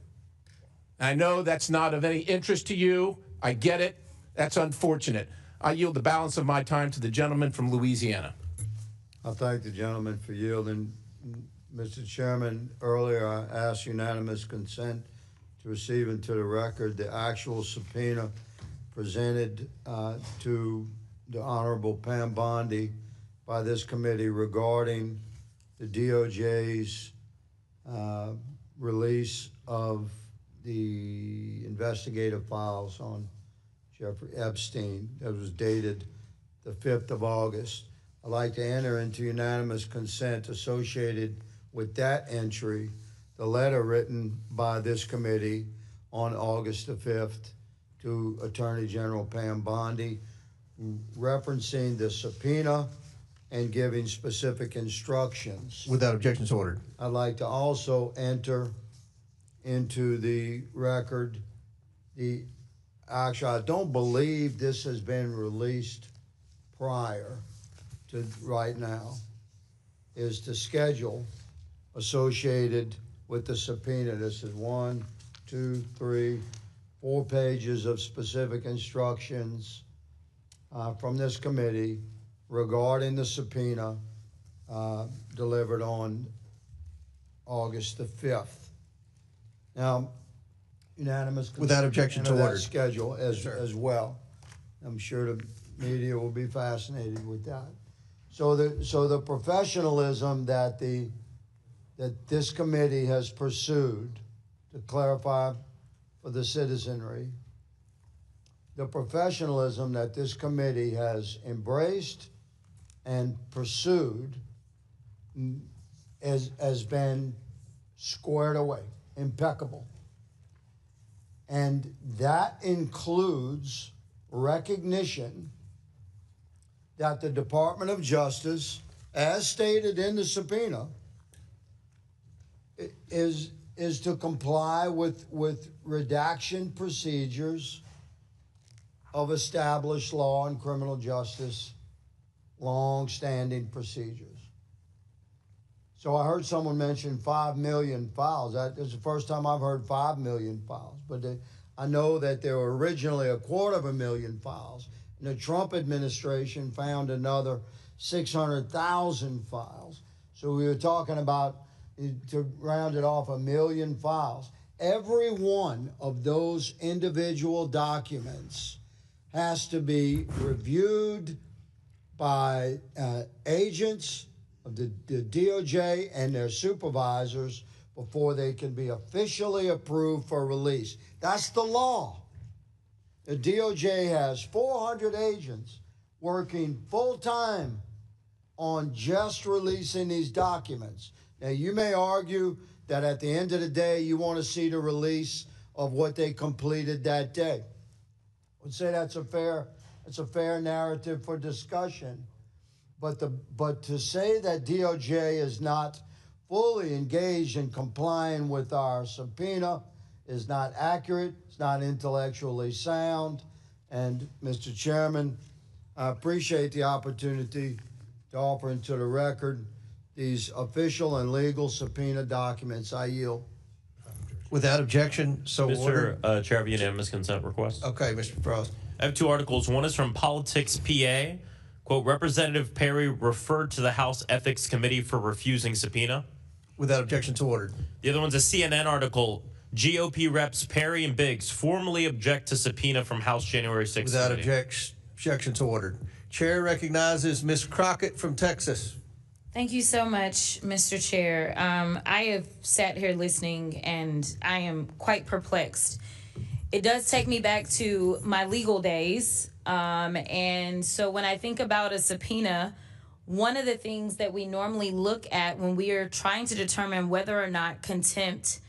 I know that's not of any interest to you. I get it. That's unfortunate. I yield the balance of my time to the gentleman from Louisiana. I thank the gentleman for yielding. Mr. Chairman, earlier I asked unanimous consent to receive into the record the actual subpoena presented to the Honorable Pam Bondi by this committee regarding the DOJ's release of the investigative files on Jeffrey Epstein that was dated the 5th of August. I'd like to enter into unanimous consent associated with that entry, the letter written by this committee on August the 5th to Attorney General Pam Bondi, referencing the subpoena and giving specific instructions. Without objections ordered. I'd like to also enter into the record actually, I don't believe this has been released prior to right now, is the schedule associated with the subpoena. This is 1, 2, 3, 4 pages of specific instructions from this committee regarding the subpoena delivered on August the 5th. Now, unanimous consent. Without objection to that order. schedule as well. I'm sure the media will be fascinated with that. So the professionalism that this committee has pursued, to clarify for the citizenry, the professionalism that this committee has embraced and pursued has been squared away, impeccable. And that includes recognition that the Department of Justice, as stated in the subpoena, is to comply with redaction procedures of established law and criminal justice, long-standing procedures. So I heard someone mention 5 million files. That is the first time I've heard 5 million files. But I know that there were originally 250,000 files. And the Trump administration found another 600,000 files. So we were talking about, to round it off, 1 million files. Every one of those individual documents has to be reviewed by agents of the DOJ and their supervisors before they can be officially approved for release. That's the law. The DOJ has 400 agents working full-time on just releasing these documents. Now, you may argue that at the end of the day, you want to see the release of what they completed that day. I would say that's a fair narrative for discussion. But to say that DOJ is not fully engaged in complying with our subpoena is not accurate. It's not intellectually sound. And Mr. Chairman, I appreciate the opportunity to offer into the record these official and legal subpoena documents. I yield. Without objection, so ordered. Mr. Chair, I have a unanimous consent request. Okay, Mr. Frost. I have 2 articles. One is from Politics PA. Quote, Representative Perry referred to the House Ethics Committee for refusing subpoena. Without objection to ordered. The other one's a CNN article. GOP reps Perry and Biggs formally object to subpoena from House January 6th. Without objection to ordered. Chair recognizes Ms. Crockett from Texas. Thank you so much, Mr. Chair. I have sat here listening, and I am quite perplexed. It does take me back to my legal days. And so when I think about a subpoena, one of the things that we normally look at when we are trying to determine whether or not contempt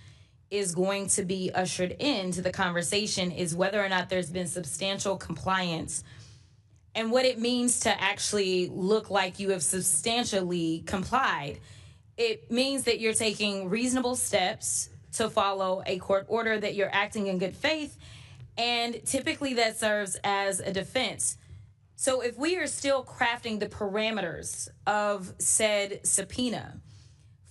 is going to be ushered into the conversation is whether or not there's been substantial compliance. And what it means to actually look like you have substantially complied. It means that you're taking reasonable steps to follow a court order, that you're acting in good faith, and typically that serves as a defense. So if we are still crafting the parameters of said subpoena,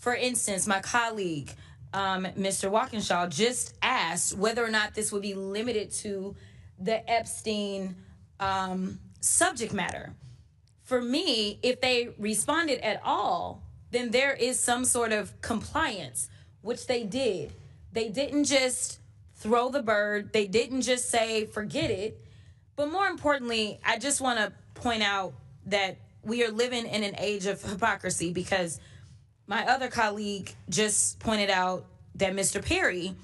For instance, my colleague, Mr. Walkinshaw, just asked whether or not this would be limited to the Epstein subject matter. For me, if they responded at all, then there is some sort of compliance, which they did. They didn't just throw the bird. They didn't just say, forget it. But more importantly, I just want to point out that we are living in an age of hypocrisy, because my other colleague just pointed out that Mr. Perry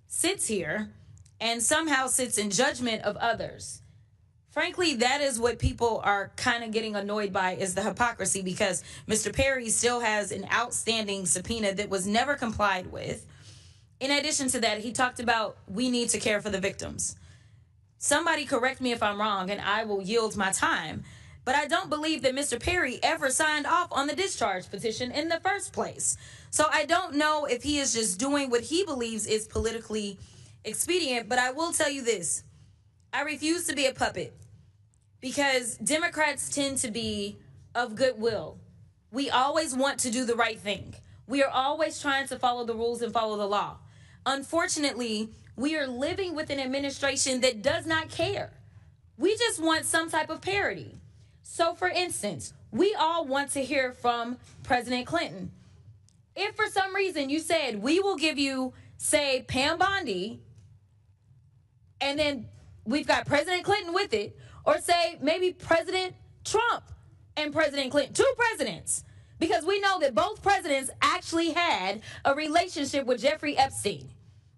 sits here and somehow sits in judgment of others. Frankly, that is what people are kind of getting annoyed by, is the hypocrisy, because Mr. Perry still has an outstanding subpoena that was never complied with. In addition to that, he talked about we need to care for the victims. Somebody correct me if I'm wrong, and I will yield my time. But I don't believe that Mr. Perry ever signed off on the discharge petition in the first place. So I don't know if he is just doing what he believes is politically expedient, but I will tell you this. I refuse to be a puppet, because Democrats tend to be of goodwill. We always want to do the right thing. We are always trying to follow the rules and follow the law. Unfortunately, we are living with an administration that does not care. We just want some type of parity. So, for instance, we all want to hear from President Clinton. If for some reason you said, we will give you, say, Pam Bondi, and then we've got President Clinton with it, or say maybe President Trump and President Clinton, two presidents, because we know that both presidents actually had a relationship with Jeffrey Epstein.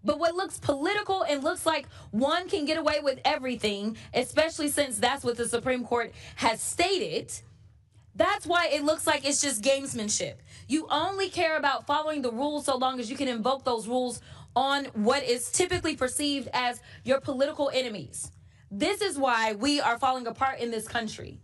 But what looks political and looks like one can get away with everything, especially since that's what the Supreme Court has stated, that's why it looks like it's just gamesmanship. You only care about following the rules so long as you can invoke those rules on what is typically perceived as your political enemies. This is why we are falling apart in this country.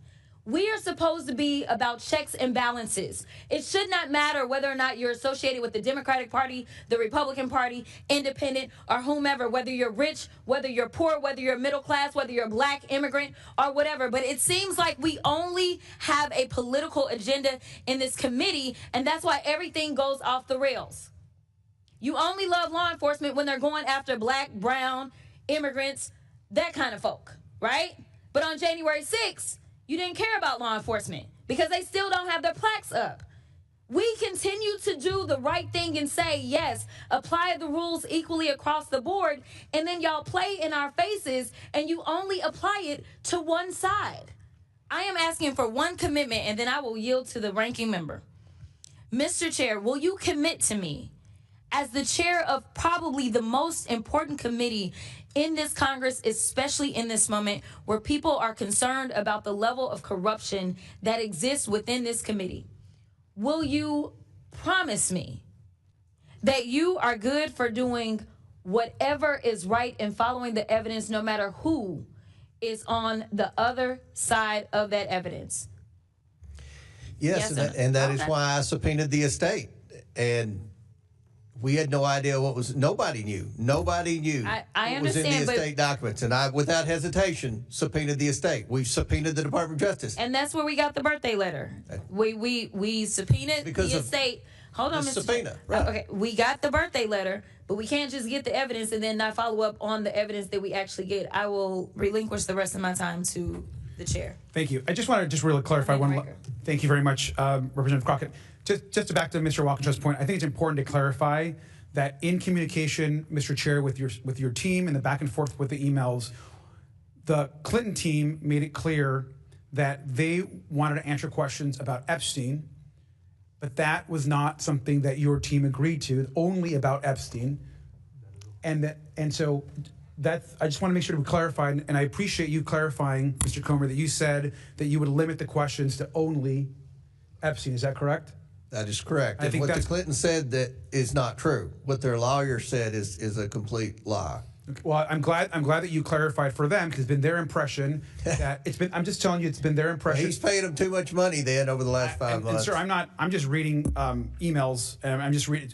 We are supposed to be about checks and balances. It should not matter whether or not you're associated with the Democratic Party, the Republican Party, independent, or whomever, whether you're rich, whether you're poor, whether you're middle class, whether you're a black immigrant, or whatever. But it seems like we only have a political agenda in this committee, and that's why everything goes off the rails. You only love law enforcement when they're going after black, brown, immigrants, that kind of folk, right? But on January 6th, you didn't care about law enforcement because they still don't have their plaques up. We continue to do the right thing and say, yes, apply the rules equally across the board, and then y'all play in our faces and you only apply it to one side. I am asking for one commitment, and then I will yield to the ranking member. Mr. Chair, will you commit to me, as the chair of probably the most important committee in this Congress, especially in this moment where people are concerned about the level of corruption that exists within this committee, will you promise me that you are good for doing whatever is right and following the evidence, no matter who is on the other side of that evidence? Yes, and that is why I subpoenaed the estate. And we had no idea what was, nobody knew. Nobody knew I what was in the understand, estate documents. And I, without hesitation, subpoenaed the estate. We've subpoenaed the Department of Justice. And that's where we got the birthday letter. We subpoenaed Because the of estate. Hold on, the Mr. subpoena, Chair. right. Okay, we got the birthday letter, but we can't just get the evidence and then not follow up on the evidence that we actually get. I will relinquish the rest of my time to the chair. Thank you. I just want to just really clarify one. Thank you very much, Representative Crockett. Just to back to Mr. Walkinshaw's point, I think it's important to clarify that in communication, Mr. Chair, with your team and the back and forth with the emails, the Clinton team made it clear that they wanted to answer questions about Epstein, but that was not something that your team agreed to, only about Epstein. And so that's, I just want to make sure to clarify, and I appreciate you clarifying, Mr. Comer, that you said that you would limit the questions to only Epstein. Is that correct? That is correct. I think what the that's Clinton said that is not true. What their lawyer said is a complete lie. Well, I'm glad that you clarified for them, because it's been their impression that it's been. I'm just telling you, it's been their impression. He's paid them too much money then over the last 5 months. And sir, I'm just reading emails, and I'm just reading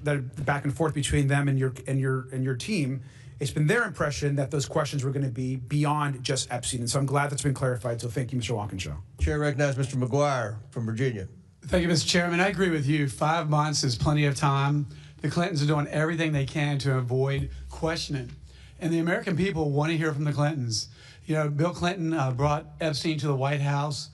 the back and forth between them and your team. It's been their impression that those questions were going to be beyond just Epstein, and so I'm glad that's been clarified. So thank you, Mr. Walkinshaw. Chair recognizes Mr. McGuire from Virginia. Thank you, Mr. Chairman. I agree with you. 5 months is plenty of time. The Clintons are doing everything they can to avoid questioning. And the American people want to hear from the Clintons. You know, Bill Clinton brought Epstein to the White House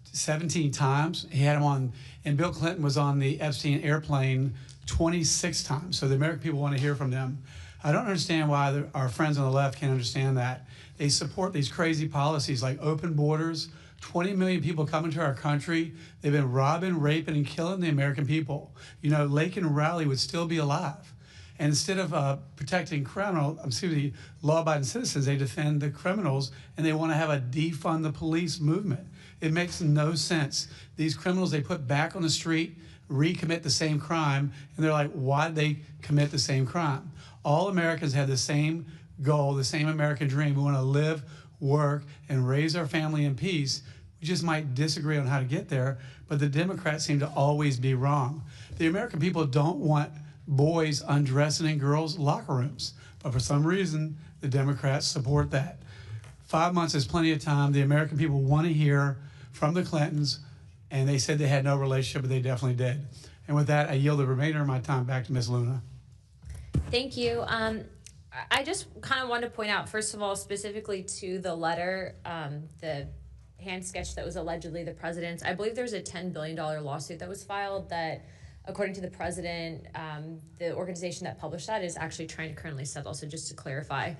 17 times. He had him on, and Bill Clinton was on the Epstein airplane 26 times. So the American people want to hear from them. I don't understand why our friends on the left can't understand that. They support these crazy policies like open borders, 20 million people coming to our country. They've been robbing, raping, and killing the American people. You know, Lake and Rowley would still be alive. And instead of protecting law-abiding citizens, they defend the criminals, and they want to have a defund the police movement. It makes no sense. These criminals they put back on the street, recommit the same crime, and they're like, why'd they commit the same crime? All Americans have the same goal, the same American dream. We want to live, work, and raise our family in peace. We just might disagree on how to get there, but the Democrats seem to always be wrong. The American people don't want boys undressing in girls' locker rooms, but for some reason, the Democrats support that. 5 months is plenty of time. The American people want to hear from the Clintons, and they said they had no relationship, but they definitely did. And with that, I yield the remainder of my time back to Ms. Luna. Thank you. I just kind of want to point out, first of all, specifically to the letter, the hand sketch that was allegedly the president's. I believe there's a $10 billion lawsuit that was filed that, according to the president, the organization that published that is actually trying to currently settle, so just to clarify.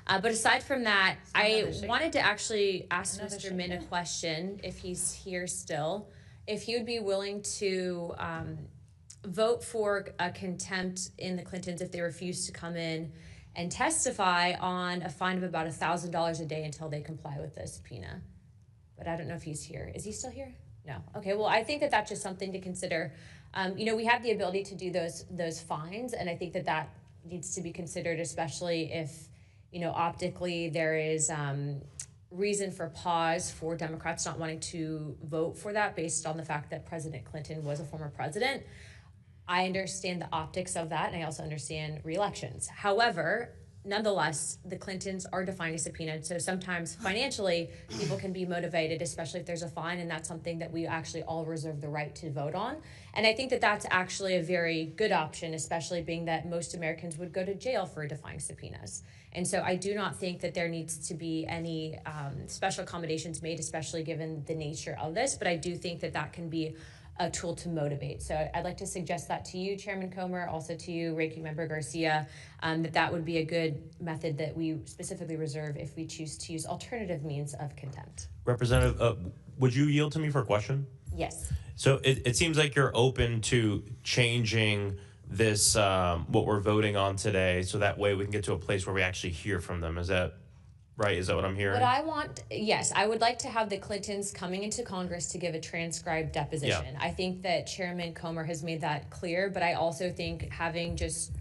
But aside from that, I wanted to actually ask Mr. Min a question, if he's here still, if he would be willing to vote for a contempt in the Clintons if they refuse to come in and testify on a fine of about $1,000 a day until they comply with the subpoena. But I don't know if he's here. Is he still here? No. Okay, well, I think that that's just something to consider. You know, we have the ability to do those fines, and I think that that needs to be considered, especially if, you know, optically there is reason for pause for Democrats not wanting to vote for that based on the fact that President Clinton was a former president. I understand the optics of that, and I also understand re-elections. However, nonetheless, the Clintons are defying a subpoena, so sometimes financially people can be motivated, especially if there's a fine, and that's something that we actually all reserve the right to vote on. And I think that that's actually a very good option, especially being that most Americans would go to jail for defying subpoenas. And so I do not think that there needs to be any special accommodations made, especially given the nature of this, but I do think that that can be a tool to motivate. So I'd like to suggest that to you, Chairman Comer, also to you, Ranking Member Garcia, that would be a good method that we specifically reserve if we choose to use alternative means of contempt. Representative, would you yield to me for a question? Yes. So it seems like you're open to changing this, what we're voting on today, so that way we can get to a place where we actually hear from them. Is that right? Is that what I'm hearing? What I want, yes, I would like to have the Clintons coming into Congress to give a transcribed deposition. Yeah. I think that Chairman Comer has made that clear, but I also think having just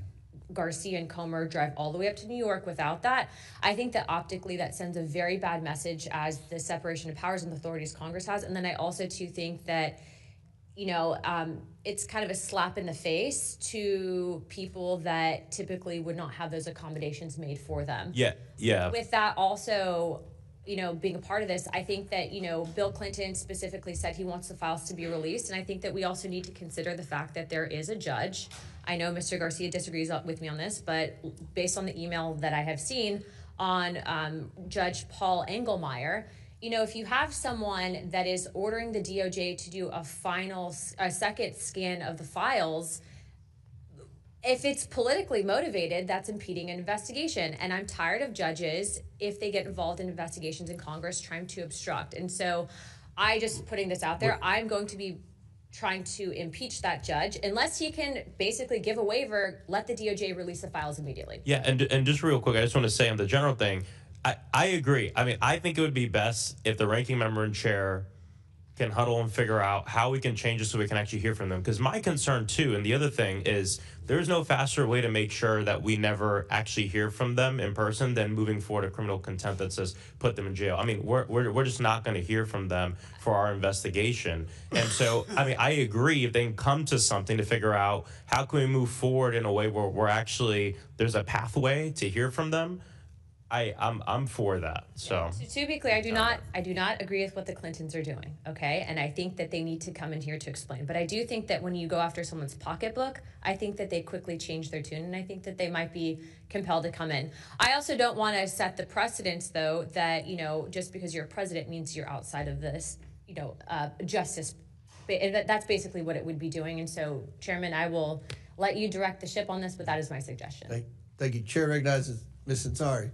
Garcia and Comer drive all the way up to New York without that, I think that optically that sends a very bad message as the separation of powers and authorities Congress has. And then I also too think that, you know, it's kind of a slap in the face to people that typically would not have those accommodations made for them. Yeah, yeah. With that also, you know, being a part of this, I think that, you know, Bill Clinton specifically said he wants the files to be released. And I think that we also need to consider the fact that there is a judge. I know Mr. Garcia disagrees with me on this, but based on the email that I have seen on Judge Paul Engelmeyer, you know, if you have someone that is ordering the DOJ to do a second scan of the files, if it's politically motivated, that's impeding an investigation. And I'm tired of judges, if they get involved in investigations in Congress, trying to obstruct. And so I just putting this out there, I'm going to be trying to impeach that judge unless he can basically give a waiver, let the DOJ release the files immediately. Yeah, and just real quick, I just want to say on the general thing, I agree. I mean, I think it would be best if the ranking member and chair can huddle and figure out how we can change it so we can actually hear from them. Because my concern, too, and the other thing is there's no faster way to make sure that we never actually hear from them in person than moving forward a criminal contempt that says put them in jail. I mean, we're just not going to hear from them for our investigation. And so, I mean, I agree if they can come to something to figure out how can we move forward in a way where we're actually, there's a pathway to hear from them. I'm for that. So To be clear, I do not agree with what the Clintons are doing, okay? And I think that they need to come in here to explain. But I do think that when you go after someone's pocketbook, I think that they quickly change their tune, and I think that they might be compelled to come in. I also don't want to set the precedence, though, that, just because you're a president means you're outside of this, justice. And that's basically what it would be doing. And so, Chairman, I will let you direct the ship on this, but that is my suggestion. Thank you. Chair recognizes Ms. Ansari.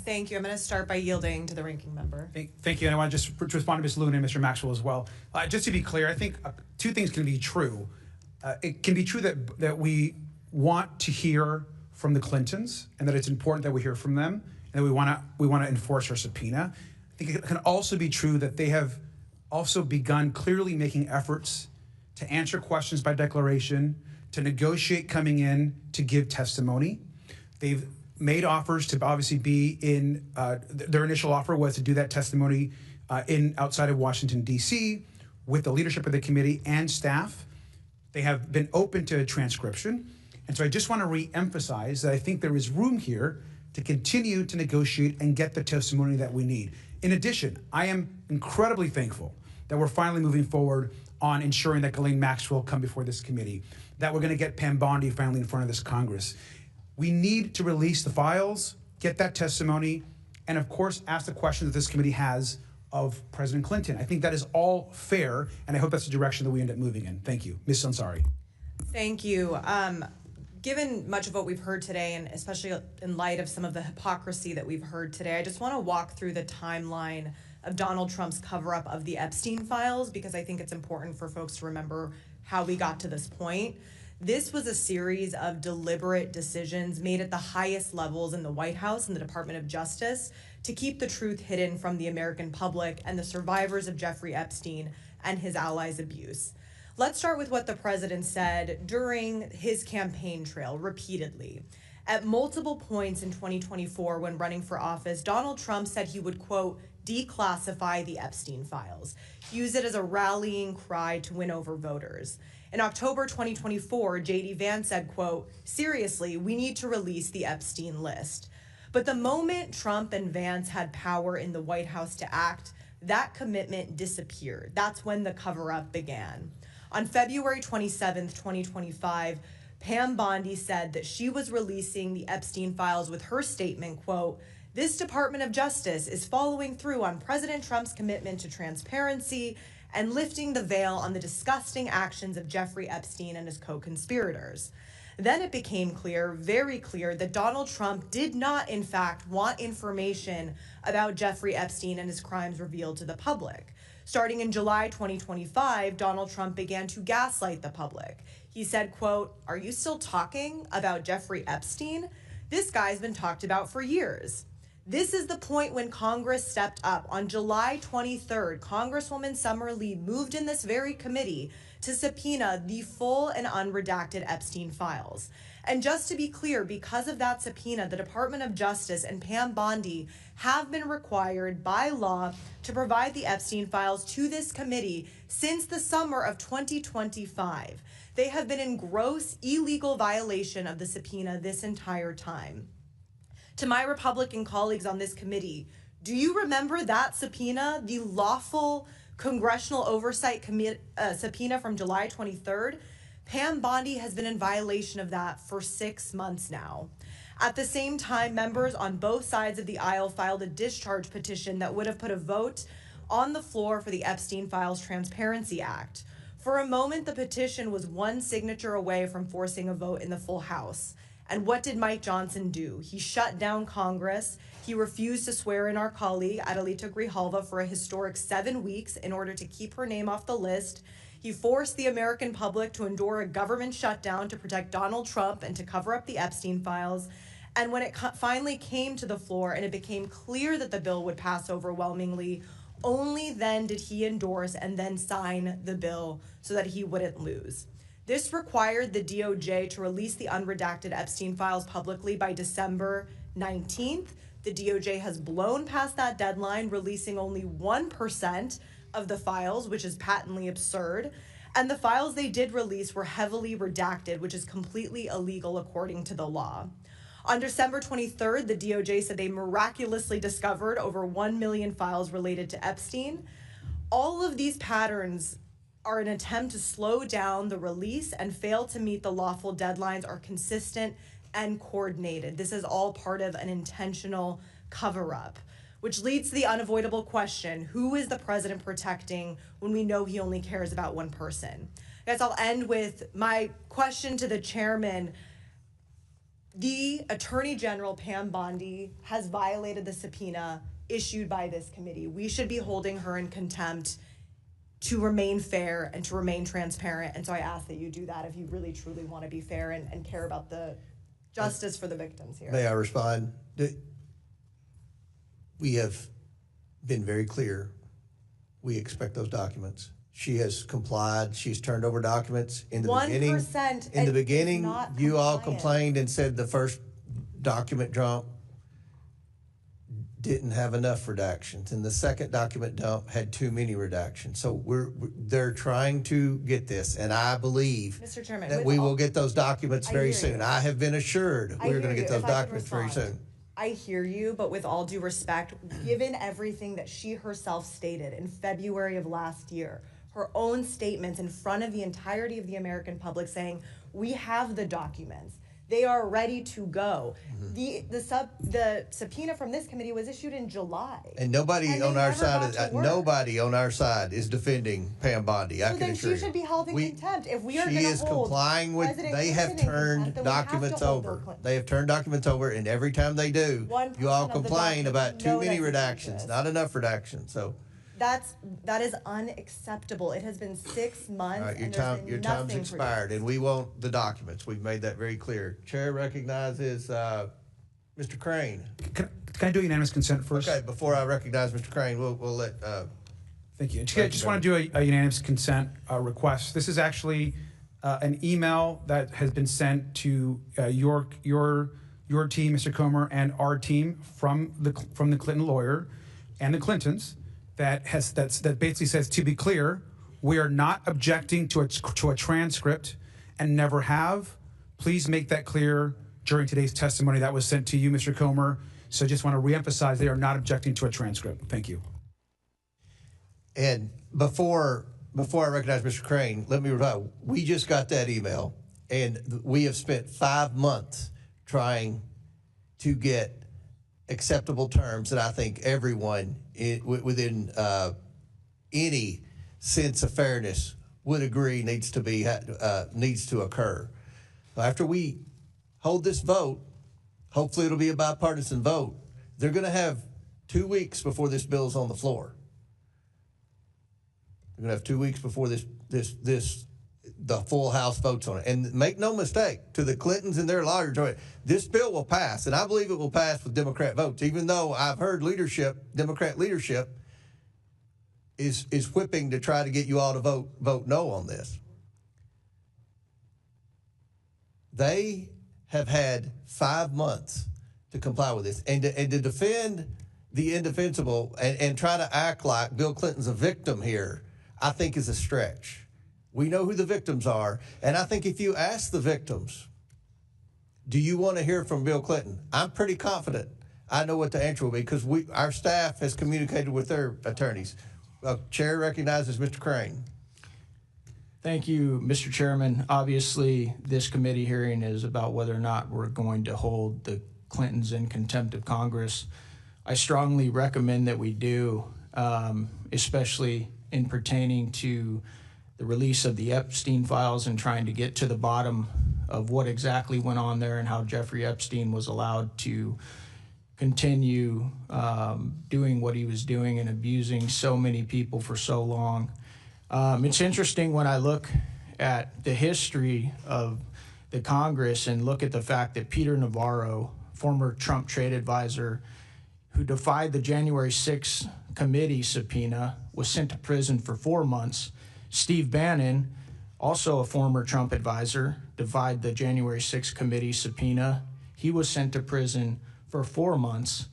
Thank you. I'm going to start by yielding to the ranking member. Thank you. And I want to just respond to Ms. Luna and Mr. Maxwell as well. Just to be clear, I think two things can be true. It can be true that we want to hear from the Clintons and that it's important that we hear from them and that we want to enforce our subpoena. I think it can also be true that they have also begun clearly making efforts to answer questions by declaration, to negotiate coming in, to give testimony. They've made offers to obviously be in, their initial offer was to do that testimony outside of Washington, D.C. with the leadership of the committee and staff. They have been open to transcription. And so I just want to re-emphasize that I think there is room here to continue to negotiate and get the testimony that we need. In addition, I am incredibly thankful that we're finally moving forward on ensuring that Ghislaine Maxwell come before this committee, that we're going to get Pam Bondi finally in front of this Congress. We need to release the files, get that testimony, and of course, ask the questions that this committee has of President Clinton. I think that is all fair, and I hope that's the direction that we end up moving in. Thank you. Ms. Ansari. Thank you. Given much of what we've heard today, and especially in light of some of the hypocrisy that we've heard today, I just want to walk through the timeline of Donald Trump's cover-up of the Epstein files, because I think it's important for folks to remember how we got to this point. This was a series of deliberate decisions made at the highest levels in the White House and the Department of Justice to keep the truth hidden from the American public and the survivors of Jeffrey Epstein and his allies' abuse. Let's start with what the president said during his campaign trail repeatedly. At multiple points in 2024 when running for office, Donald Trump said he would, quote, declassify the Epstein files, use it as a rallying cry to win over voters. In October 2024, J.D. Vance said, quote, seriously, we need to release the Epstein list. But the moment Trump and Vance had power in the White House to act, that commitment disappeared. That's when the cover-up began. On February 27th, 2025, Pam Bondi said that she was releasing the Epstein files with her statement, quote, this Department of Justice is following through on President Trump's commitment to transparency and lifting the veil on the disgusting actions of Jeffrey Epstein and his co-conspirators. Then it became clear, very clear, that Donald Trump did not, in fact, want information about Jeffrey Epstein and his crimes revealed to the public. Starting in July 2025, Donald Trump began to gaslight the public. He said, quote, are you still talking about Jeffrey Epstein? This guy's been talked about for years. This is the point when Congress stepped up. On July 23rd, Congresswoman Summer Lee moved in this very committee to subpoena the full and unredacted Epstein files. And just to be clear, because of that subpoena, the Department of Justice and Pam Bondi have been required by law to provide the Epstein files to this committee since the summer of 2025. They have been in gross illegal violation of the subpoena this entire time. To my Republican colleagues on this committee, do you remember that subpoena, the lawful congressional oversight subpoena from July 23rd? Pam Bondi has been in violation of that for 6 months now. At the same time, members on both sides of the aisle filed a discharge petition that would have put a vote on the floor for the Epstein Files Transparency Act. For a moment, the petition was one signature away from forcing a vote in the full House. And what did Mike Johnson do? He shut down Congress. He refused to swear in our colleague, Adelita Grijalva, for a historic 7 weeks in order to keep her name off the list. He forced the American public to endure a government shutdown to protect Donald Trump and to cover up the Epstein files. And when it finally came to the floor and it became clear that the bill would pass overwhelmingly, only then did he endorse and then sign the bill so that he wouldn't lose. This required the DOJ to release the unredacted Epstein files publicly by December 19th. The DOJ has blown past that deadline, releasing only 1% of the files, which is patently absurd. And the files they did release were heavily redacted, which is completely illegal according to the law. On December 23rd, the DOJ said they miraculously discovered over 1 million files related to Epstein. All of these patterns are an attempt to slow down the release and fail to meet the lawful deadlines are consistent and coordinated. This is all part of an intentional cover-up, which leads to the unavoidable question, who is the president protecting when we know he only cares about one person? I guess I'll end with my question to the chairman. The Attorney General, Pam Bondi, has violated the subpoena issued by this committee. We should be holding her in contempt to remain fair and to remain transparent. And so I ask that you do that if you really, truly want to be fair and care about the justice for the victims here. May I respond? We have been very clear. We expect those documents. She has complied. She's turned over documents. In the 1% in the beginning, not you all compliant. complained and said the first document dump didn't have enough redactions, and the second document dump had too many redactions. So they're trying to get this, and I believe Mr. Chairman, that we will get those documents very soon. I have been assured we're going to get those documents very soon. I hear you, but with all due respect, given everything that she herself stated in February of last year, her own statements in front of the entirety of the American public saying, we have the documents. They are ready to go. The subpoena from this committee was issued in July. And nobody on our side is defending Pam Bondi. I can assure you. She should be held in contempt. If we are going She to is hold complying with. President They have Clinton in turned contempt, then we have to documents hold over. Bill Clinton. They have turned documents over, and every time they do, 1% you all of the complain about documents too know many that redactions, not enough redactions. So. That is unacceptable. It has been 6 months. All right, and your time's expired, and we want the documents. We've made that very clear. Chair recognizes Mr. Crane. Can I do unanimous consent first? Okay, before I recognize Mr. Crane, we'll let. Thank you. I just want to do a unanimous consent request. This is actually an email that has been sent to your team, Mr. Comer, and our team from the Clinton lawyer and the Clintons that basically says, to be clear, we are not objecting to a transcript and never have. Please make that clear during today's testimony that was sent to you, Mr. Comer. So I just want to reemphasize they are not objecting to a transcript. Thank you. And before I recognize Mr. Crane, let me reply. We just got that email, and we have spent 5 months trying to get acceptable terms that I think everyone within any sense of fairness would agree needs to occur. After we hold this vote, hopefully it'll be a bipartisan vote. They're going to have 2 weeks before this bill is on the floor. They're going to have 2 weeks before the full House votes on it. And make no mistake, to the Clintons and their lawyers, this bill will pass, and I believe it will pass with Democrat votes, even though I've heard Democrat leadership is whipping to try to get you all to vote no on this. They have had 5 months to comply with this, and to defend the indefensible and try to act like Bill Clinton's a victim here, I think is a stretch. We know who the victims are, and I think if you ask the victims, do you want to hear from Bill Clinton? I'm pretty confident I know what the answer will be because our staff has communicated with their attorneys. Chair recognizes Mr. Crane. Thank you, Mr. Chairman. Obviously, this committee hearing is about whether or not we're going to hold the Clintons in contempt of Congress. I strongly recommend that we do, especially in pertaining to the release of the Epstein files and trying to get to the bottom of what exactly went on there and how Jeffrey Epstein was allowed to continue doing what he was doing and abusing so many people for so long. It's interesting when I look at the history of the Congress and look at the fact that Peter Navarro, former Trump trade advisor, who defied the January 6th committee subpoena, was sent to prison for 4 months. Steve Bannon, also a former Trump advisor, defied the January 6th committee subpoena. He was sent to prison for 4 months,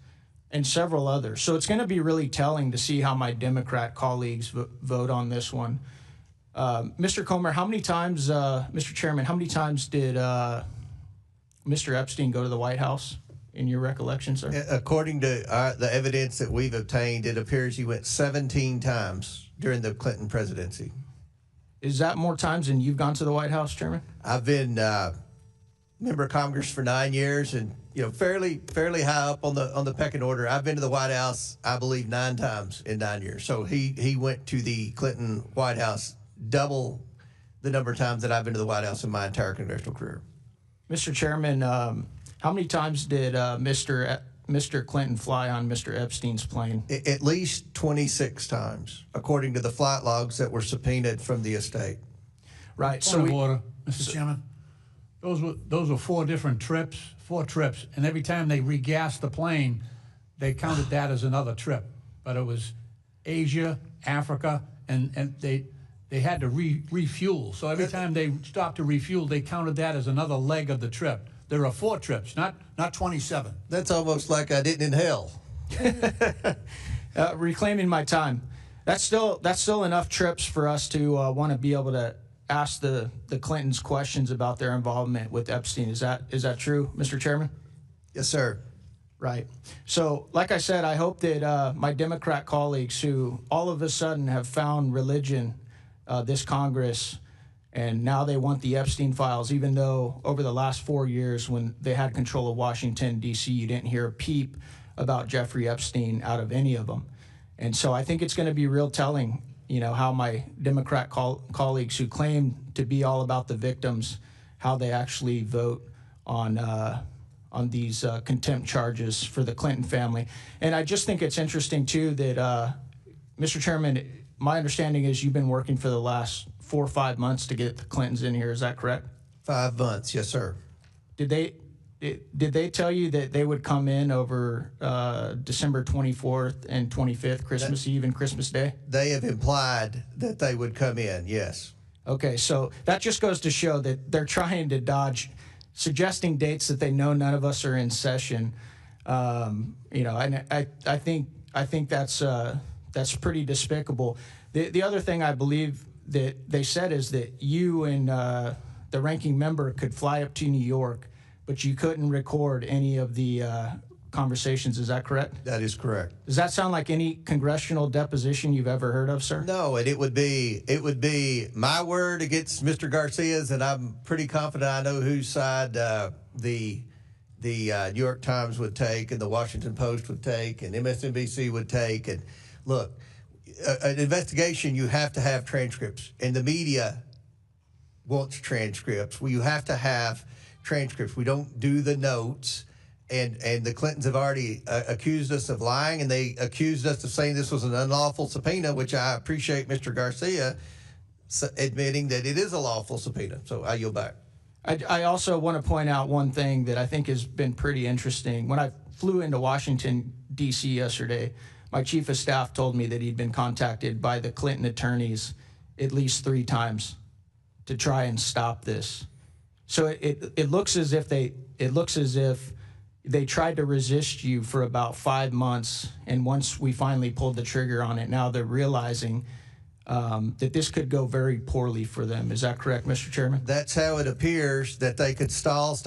and several others. So it's going to be really telling to see how my Democrat colleagues vote on this one. Mr. Comer, how many times, Mr. Chairman, how many times did Mr. Epstein go to the White House, in your recollection, sir? According to the evidence that we've obtained, it appears he went 17 times during the Clinton presidency. Is that more times than you've gone to the White House, Chairman? I've been member of Congress for 9 years, and fairly high up on the pecking order. I've been to the White House, I believe, 9 times in 9 years. So he went to the Clinton White House double the number of times that I've been to the White House in my entire congressional career. Mr. Chairman, how many times did Mr. Clinton fly on Mr. Epstein's plane? At least 26 times, according to the flight logs that were subpoenaed from the estate. Right. Point of order, Mr. Chairman. Those were 4 different trips, 4 trips, and every time they regassed the plane, they counted that as another trip. But it was Asia, Africa, and they had to refuel. So every time they stopped to refuel, they counted that as another leg of the trip. There are 4 trips, not 27. That's almost like I didn't inhale. Reclaiming my time. That's still enough trips for us to want to be able to ask the Clintons questions about their involvement with Epstein. Is that true, Mr. Chairman? Yes, sir. Right. So, like I said, I hope that my Democrat colleagues who all of a sudden have found religion this Congress, and now they want the Epstein files, even though over the last 4 years when they had control of Washington, D.C., you didn't hear a peep about Jeffrey Epstein out of any of them. And so I think it's going to be real telling, how my Democrat colleagues who claim to be all about the victims, how they actually vote on these contempt charges for the Clinton family. And I just think it's interesting, too, that, Mr. Chairman, my understanding is you've been working for the last 4 or 5 months to get the Clintons in here. Is that correct? 5 months, yes, sir. Did they tell you that they would come in over December 24th and 25th, Christmas Eve and Christmas Day? They have implied that they would come in, yes. Okay, so that just goes to show that they're trying to dodge suggesting dates that they know none of us are in session. And I think that's pretty despicable. The other thing I believe that they said is that you and the ranking member could fly up to New York, but you couldn't record any of the conversations. Is that correct? That is correct. Does that sound like any congressional deposition you've ever heard of, sir? No, and it would be my word against Mr. Garcia's, and I'm pretty confident I know whose side the New York Times would take, and the Washington Post would take, and MSNBC would take. And look, an investigation, you have to have transcripts, and the media wants transcripts. Well, you have to have transcripts. We don't do the notes. And the Clintons have already accused us of lying, and they accused us of saying this was an unlawful subpoena, which I appreciate Mr. Garcia admitting that it is a lawful subpoena. So I yield back. I also want to point out one thing that I think has been pretty interesting. When I flew into Washington, D.C. yesterday, my chief of staff told me that he'd been contacted by the Clinton attorneys at least 3 times to try and stop this. So it looks as if they tried to resist you for about 5 months, and once we finally pulled the trigger on it, now they're realizing that this could go very poorly for them. Is that correct, Mr. Chairman? That's how it appears, that they could stall,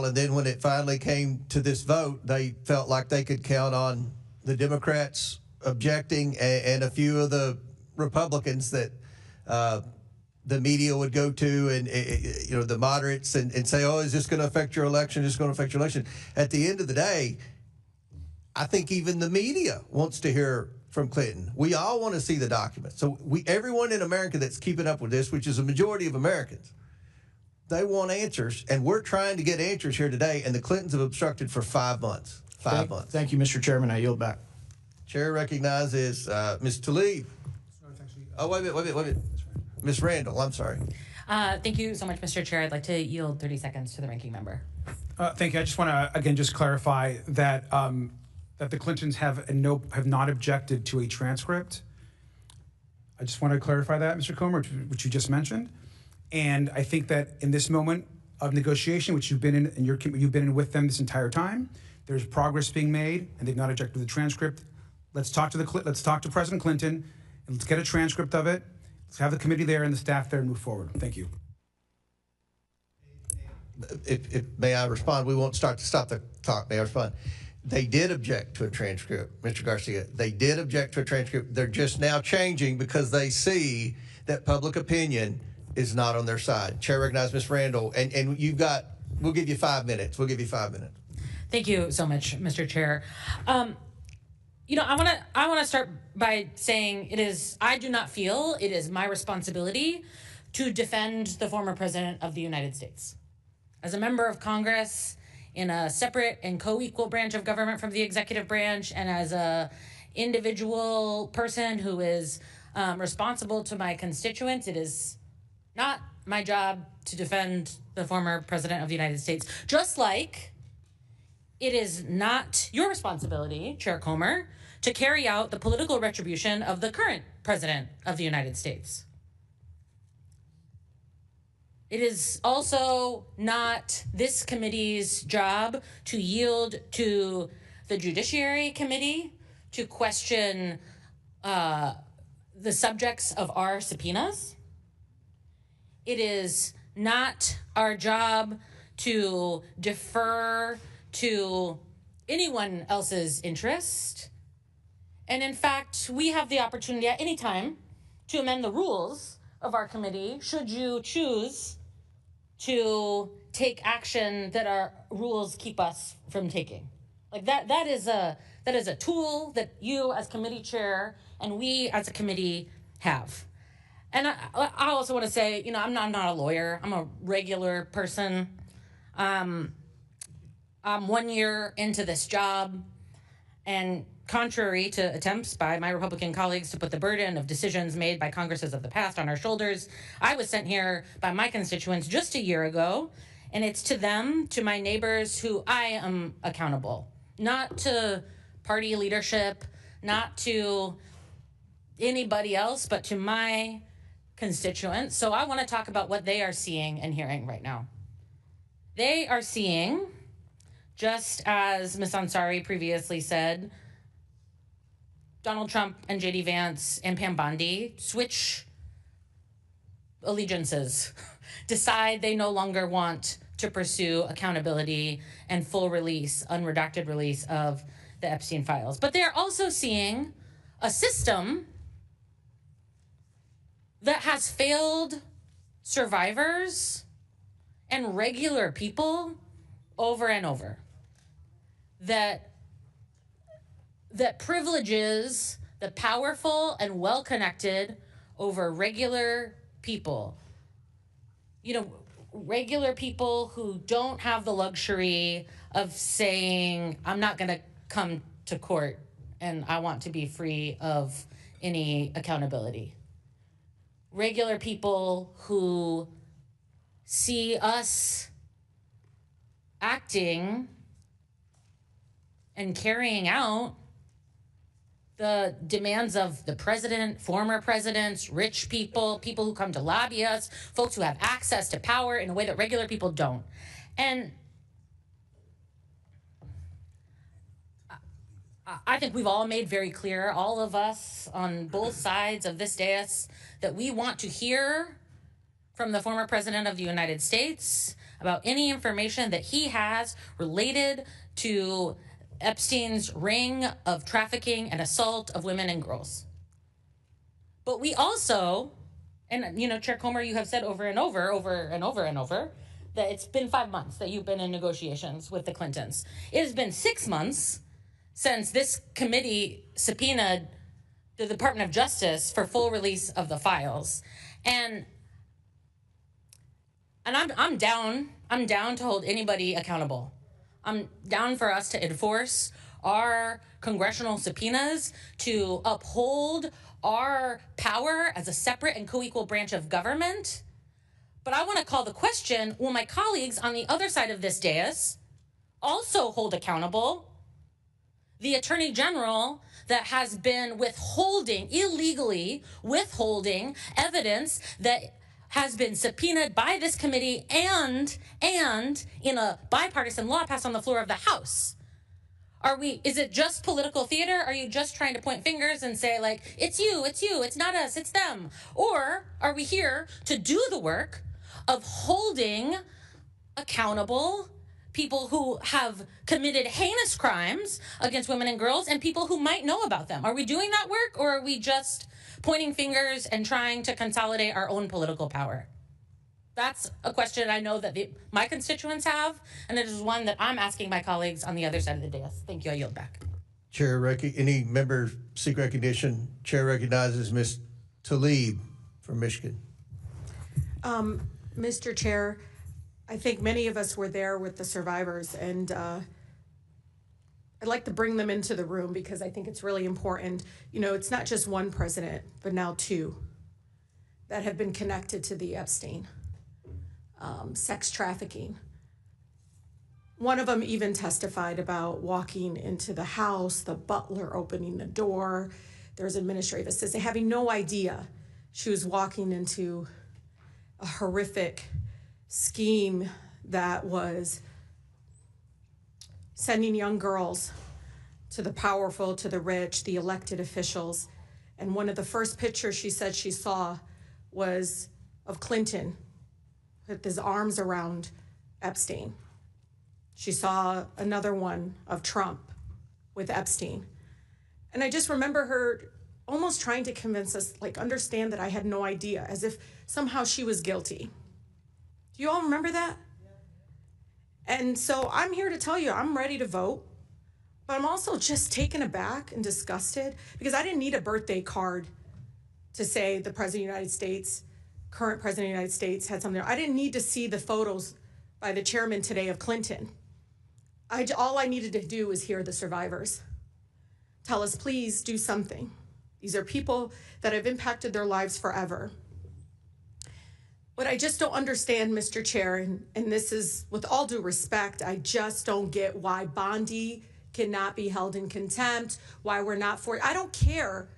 and then when it finally came to this vote, they felt like they could count on the Democrats objecting and a few of the Republicans that the media would go to, and the moderates, and say, oh, is this going to affect your election? Is this going to affect your election? At the end of the day, I think even the media wants to hear from Clinton. We all want to see the documents. So everyone in America that's keeping up with this, which is a majority of Americans, they want answers, and we're trying to get answers here today, and the Clintons have obstructed for 5 months. 5 months. Thank you, Mr. Chairman. I yield back. Chair recognizes Ms. Tlaib. Oh, wait a minute. Ms. Randall, I'm sorry. Thank you so much, Mr. Chair. I'd like to yield 30 seconds to the ranking member. Thank you. I just want to again just clarify that that the Clintons have not objected to a transcript. I just want to clarify that, Mr. Comer, which you just mentioned, and I think that in this moment of negotiation, which you've been in, and you've been in with them this entire time, there's progress being made, and they've not objected to the transcript. Let's talk to President Clinton, and let's get a transcript of it. Let's have the committee there and the staff there and move forward. Thank you. if may I respond? We won't stop the talk. May I respond? They did object to a transcript, Mr. Garcia. They did object to a transcript. They're just now changing because they see that public opinion is not on their side. Chair recognizes Ms. Randall, and you've got. We'll give you 5 minutes. We'll give you 5 minutes. Thank you so much, Mr. Chair. You know, I wanna start by saying I do not feel it is my responsibility to defend the former president of the United States. As a member of Congress in a separate and co-equal branch of government from the executive branch, and as a individual person who is responsible to my constituents, it is not my job to defend the former president of the United States, just like it is not your responsibility, Chair Comer, to carry out the political retribution of the current president of the United States. It is also not this committee's job to yield to the Judiciary Committee to question the subjects of our subpoenas. It is not our job to defer to anyone else's interest. And in fact, we have the opportunity at any time to amend the rules of our committee should you choose to take action that our rules keep us from taking. Like that is a tool that you as committee chair and we as a committee have. And I also want to say, you know, I'm not a lawyer. I'm a regular person. I'm 1 year into this job, and contrary to attempts by my Republican colleagues to put the burden of decisions made by Congresses of the past on our shoulders, I was sent here by my constituents just a year ago, and it's to them, to my neighbors, who I am accountable. Not to party leadership, not to anybody else, but to my constituents. So I want to talk about what they are seeing and hearing right now. They are seeing, just as Ms. Ansari previously said, Donald Trump and J.D. Vance and Pam Bondi switch allegiances, decide they no longer want to pursue accountability and full release, unredacted release of the Epstein files. But they're also seeing a system that has failed survivors and regular people over and over. That privileges the powerful and well-connected over regular people. You know, regular people who don't have the luxury of saying, I'm not going to come to court and I want to be free of any accountability. Regular people who see us acting and carrying out the demands of the president, former presidents, rich people, people who come to lobby us, folks who have access to power in a way that regular people don't. And I think we've all made very clear, all of us on both sides of this dais, that we want to hear from the former president of the United States about any information that he has related to Epstein's ring of trafficking and assault of women and girls. But we also, and you know, Chair Comer, you have said over and over, that it's been 5 months that you've been in negotiations with the Clintons. It has been 6 months since this committee subpoenaed the Department of Justice for full release of the files. And I'm down to hold anybody accountable. I'm down for us to enforce our congressional subpoenas, to uphold our power as a separate and co-equal branch of government. But I want to call the question, will my colleagues on the other side of this dais also hold accountable the Attorney General that has been illegally withholding evidence that has been subpoenaed by this committee and in a bipartisan law passed on the floor of the House? Is it just political theater? Are you just trying to point fingers and say, like, it's you, it's not us, it's them? Or are we here to do the work of holding accountable people who have committed heinous crimes against women and girls and people who might know about them? Are we doing that work, or are we just pointing fingers and trying to consolidate our own political power? That's a question I know that my constituents have, and it is one that I'm asking my colleagues on the other side of the dais. Thank you. I yield back. Chair, any member seek recognition? Chair recognizes Ms. Tlaib from Michigan. Mr. Chair, I think many of us were there with the survivors, and I'd like to bring them into the room because I think it's really important. You know, it's not just one president, but now two that have been connected to the Epstein sex trafficking. One of them even testified about walking into the house, the butler opening the door, there's administrative assistant, having no idea she was walking into a horrific scheme that was sending young girls to the powerful, to the rich, the elected officials. And one of the first pictures she said she saw was of Clinton with his arms around Epstein. She saw another one of Trump with Epstein. And I just remember her almost trying to convince us, like, understand that I had no idea, as if somehow she was guilty. Do you all remember that? And so I'm here to tell you, I'm ready to vote, but I'm also just taken aback and disgusted because I didn't need a birthday card to say the President of the United States, current President of the United States, had something. I didn't need to see the photos by the chairman today of Clinton. All I needed to do was hear the survivors tell us, please do something. These are people that have impacted their lives forever. What I just don't understand, Mr. Chair, and this is with all due respect, I just don't get why Bondi cannot be held in contempt, why we're not for it. I don't care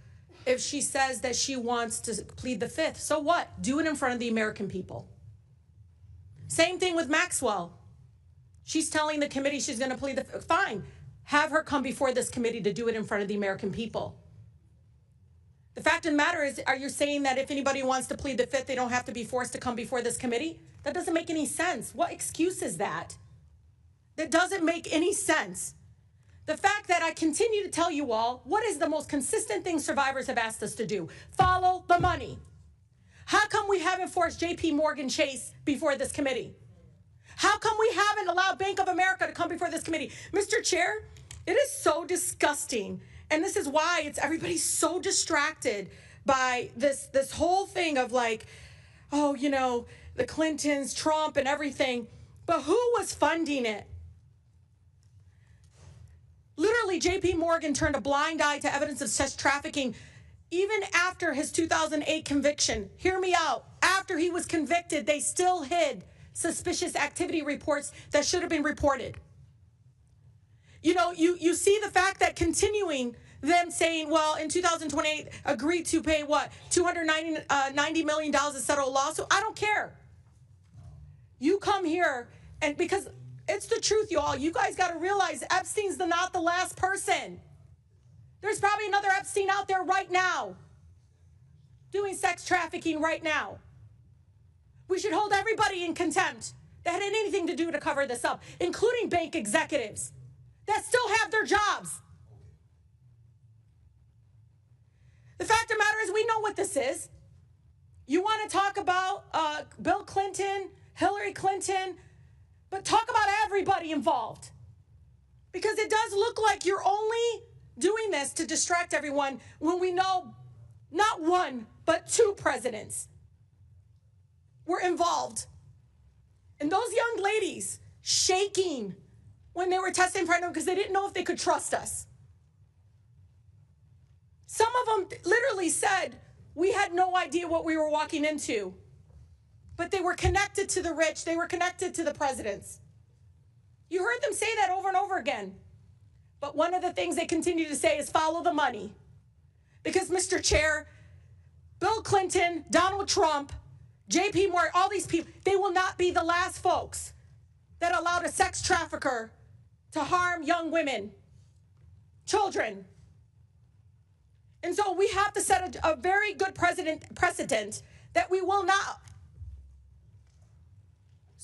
if she says that she wants to plead the fifth. So what? Do it in front of the American people. Same thing with Maxwell. She's telling the committee she's going to plead the fifth. Fine. Have her come before this committee to do it in front of the American people. The fact of the matter is, are you saying that if anybody wants to plead the fifth, they don't have to be forced to come before this committee? That doesn't make any sense. What excuse is that? That doesn't make any sense. The fact that I continue to tell you all, what is the most consistent thing survivors have asked us to do? Follow the money. How come we haven't forced JP Morgan Chase before this committee? How come we haven't allowed Bank of America to come before this committee? Mr. Chair, it is so disgusting. And this is why everybody's so distracted by this whole thing of like, oh, you know, the Clintons, Trump and everything. But who was funding it? Literally, JP Morgan turned a blind eye to evidence of sex trafficking even after his 2008 conviction. Hear me out. After he was convicted, they still hid suspicious activity reports that should have been reported. You know, you see the fact that continuing them saying, well, in 2028, agreed to pay what, $290 million to settle a lawsuit? I don't care. You come here, and because it's the truth, y'all. You guys got to realize Epstein's not the last person. There's probably another Epstein out there right now doing sex trafficking right now. We should hold everybody in contempt that had anything to do to cover this up, including bank executives that still have their jobs. The fact of the matter is, we know what this is. You want to talk about Bill Clinton, Hillary Clinton, but talk about everybody involved. Because it does look like you're only doing this to distract everyone when we know not one, but two presidents were involved. And those young ladies shaking when they were testing pregnant because they didn't know if they could trust us. Some of them literally said, we had no idea what we were walking into. But they were connected to the rich. They were connected to the presidents. You heard them say that over and over again. But one of the things they continue to say is follow the money. Because, Mr. Chair, Bill Clinton, Donald Trump, JP Morgan, all these people, they will not be the last folks that allowed a sex trafficker to harm young women, children. And so we have to set a very good precedent that we will not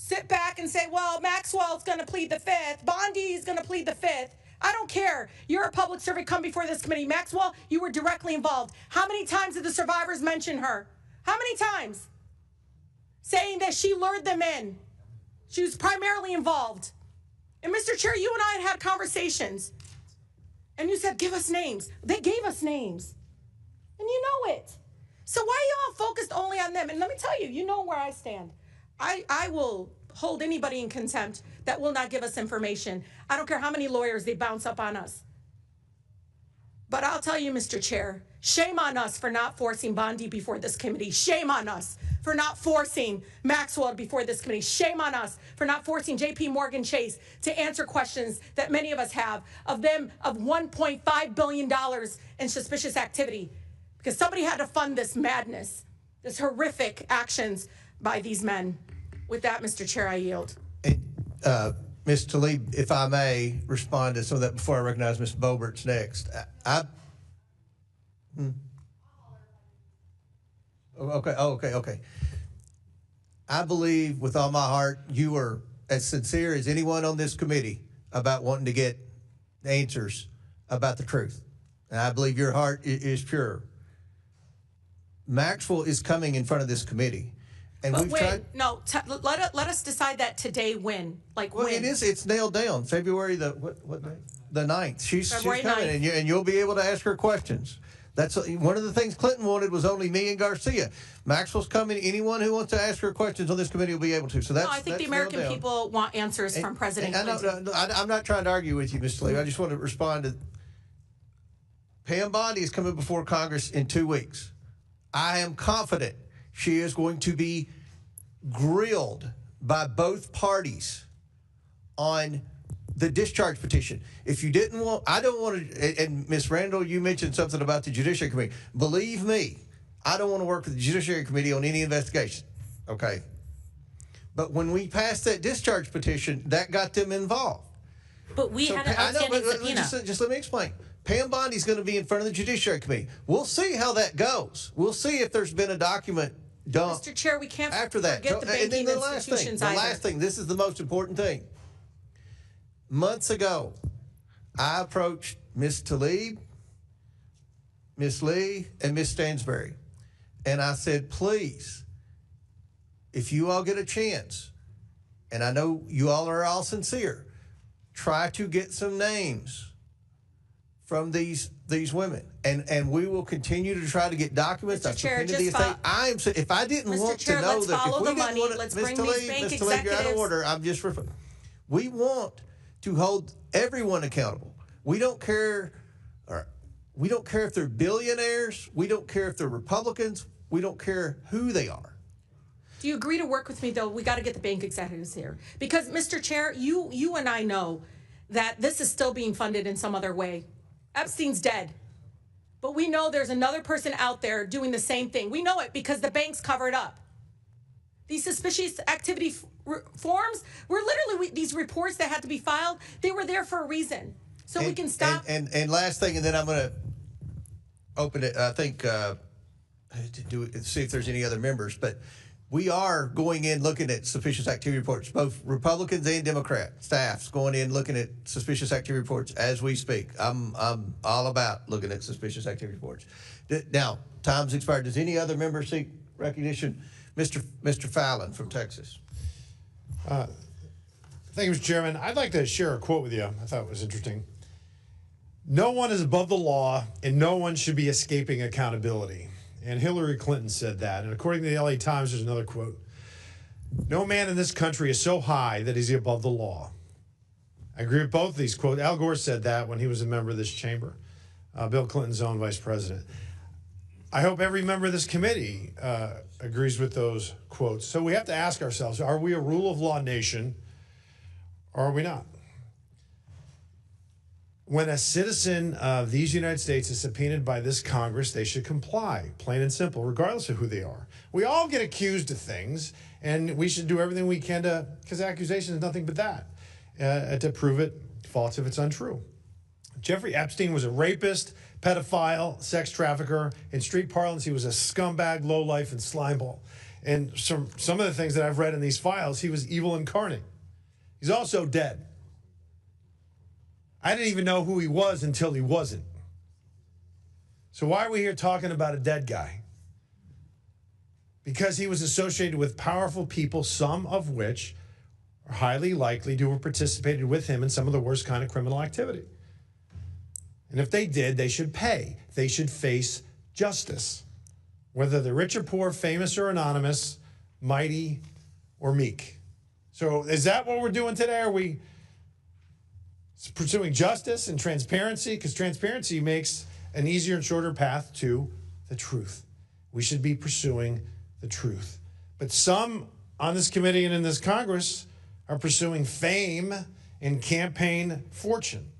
sit back and say, well, Maxwell's going to plead the fifth, Bondi's going to plead the fifth. I don't care. You're a public servant. Come before this committee. Maxwell, you were directly involved. How many times did the survivors mention her? How many times? Saying that she lured them in. She was primarily involved. And Mr. Chair, you and I had conversations. And you said, give us names. They gave us names. And you know it. So why are y'all focused only on them? And let me tell you, you know where I stand. I will hold anybody in contempt that will not give us information. I don't care how many lawyers they bounce up on us. But I'll tell you, Mr. Chair, shame on us for not forcing Bondi before this committee. Shame on us for not forcing Maxwell before this committee. Shame on us for not forcing J.P. Morgan Chase to answer questions that many of us have of $1.5 billion in suspicious activity. Because somebody had to fund this madness, this horrific actions by these men. With that, Mr. Chair, I yield. Ms. Tlaib, if I may respond to some of that before I recognize Ms. Bobert's next. Okay. I believe with all my heart you are as sincere as anyone on this committee about wanting to get answers about the truth. And I believe your heart is pure. Maxwell is coming in front of this committee. And but we've when? tried. No, let us decide that today. When? Like Well, when? it's nailed down. February the what day? The 9th. She's February coming, 9th. and you'll be able to ask her questions. That's one of the things Clinton wanted was only me and Garcia. Maxwell's coming. Anyone who wants to ask her questions on this committee will be able to. So that's. No, I think that's the American nailed down. people want answers from President Clinton. I'm not trying to argue with you, Mr. Lee. I just want to respond to. Pam Bondi is coming before Congress in 2 weeks. I am confident she is going to be grilled by both parties on the discharge petition. If you didn't want, I don't want to, and Ms. Randall, you mentioned something about the Judiciary Committee. Believe me, I don't want to work with the Judiciary Committee on any investigation, okay? But when we passed that discharge petition, that got them involved. But we had an outstanding subpoena. Just let me explain. Pam Bondi's going to be in front of the Judiciary Committee. We'll see how that goes. We'll see if there's been a document dumped. Mr. Chair, we can't after that. forget the banking and then the institutions last thing, this is the most important thing. Months ago, I approached Ms. Tlaib, Ms. Lee, and Ms. Stansberry, and I said, please, if you all get a chance, and I know you all are all sincere, try to get some names from these women, and we will continue to try to get documents. Mr. Chair, the estate. If I didn't Mr. want Chair, to know let's that, follow if we the didn't money. want to, Let's Ms. bring Tlaib, these bank Ms. Tlaib, you're out of executives. order. I'm just referring. We want to hold everyone accountable. We don't care. We don't care if they're billionaires. We don't care if they're Republicans. We don't care who they are. Do you agree to work with me, though? We got to get the bank executives here. Because, Mr. Chair, you and I know that this is still being funded in some other way. Epstein's dead. But we know there's another person out there doing the same thing. We know it because the banks covered up. These suspicious activity forms were literally these reports that had to be filed. They were there for a reason. So we can stop. And last thing, and then I'm going to open it, I think, to see if there's any other members. But we are going in looking at suspicious activity reports, both Republicans and Democrat staffs going in looking at suspicious activity reports as we speak. I'm all about looking at suspicious activity reports. Now, time's expired. Does any other member seek recognition? Mr. Fallon from Texas. Thank you, Mr. Chairman. I'd like to share a quote with you. I thought it was interesting. No one is above the law, and no one should be escaping accountability. And Hillary Clinton said that. And according to the LA Times, there's another quote. No man in this country is so high that he's above the law. I agree with both of these quotes. Al Gore said that when he was a member of this chamber, Bill Clinton's own vice president. I hope every member of this committee agrees with those quotes. So we have to ask ourselves, are we a rule of law nation or are we not? When a citizen of these United States is subpoenaed by this Congress, they should comply, plain and simple, regardless of who they are. We all get accused of things, and we should do everything we can to, because accusation is nothing but that, to prove it false if it's untrue. Jeffrey Epstein was a rapist, pedophile, sex trafficker. In street parlance, he was a scumbag, lowlife, and slimeball. And some of the things that I've read in these files, he was evil incarnate. He's also dead. I didn't even know who he was until he wasn't. So why are we here talking about a dead guy? Because he was associated with powerful people, some of which are highly likely to have participated with him in some of the worst kind of criminal activity. And if they did, they should pay. They should face justice. Whether they're rich or poor, famous or anonymous, mighty or meek. So is that what we're doing today? Are we pursuing justice and transparency? Because transparency makes an easier and shorter path to the truth. We should be pursuing the truth. But some on this committee and in this Congress are pursuing fame and campaign fortune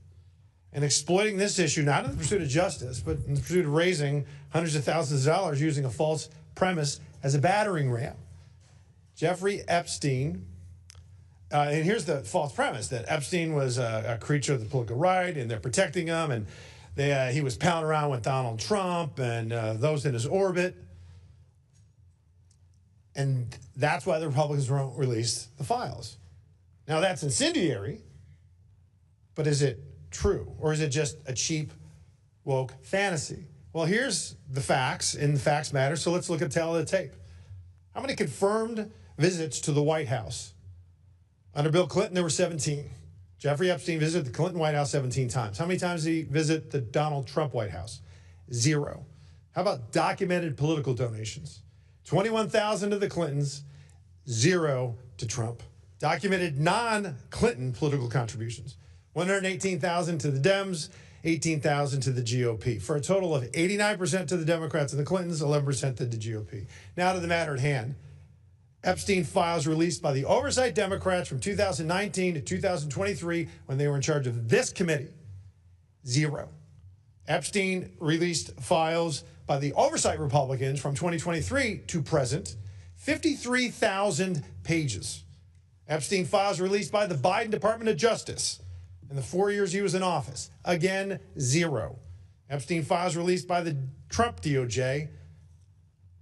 and exploiting this issue, not in the pursuit of justice, but in the pursuit of raising hundreds of thousands of dollars using a false premise as a battering ram. Jeffrey Epstein, and here's the false premise, that Epstein was a creature of the political right and they're protecting him, and he was pounding around with Donald Trump and those in his orbit. And that's why the Republicans won't release the files. Now that's incendiary, but is it true? Or is it just a cheap, woke fantasy? Well, here's the facts, and the facts matter, so let's look at tail of the tape. How many confirmed visits to the White House? Under Bill Clinton, there were 17. Jeffrey Epstein visited the Clinton White House 17 times. How many times did he visit the Donald Trump White House? 0. How about documented political donations? 21,000 to the Clintons, 0 to Trump. Documented non-Clinton political contributions. 118,000 to the Dems, 18,000 to the GOP, for a total of 89% to the Democrats and the Clintons, 11% to the GOP. Now to the matter at hand. Epstein files released by the oversight Democrats from 2019 to 2023 when they were in charge of this committee, 0. Epstein released files by the oversight Republicans from 2023 to present, 53,000 pages. Epstein files released by the Biden Department of Justice in the 4 years he was in office, again, 0. Epstein files released by the Trump DOJ,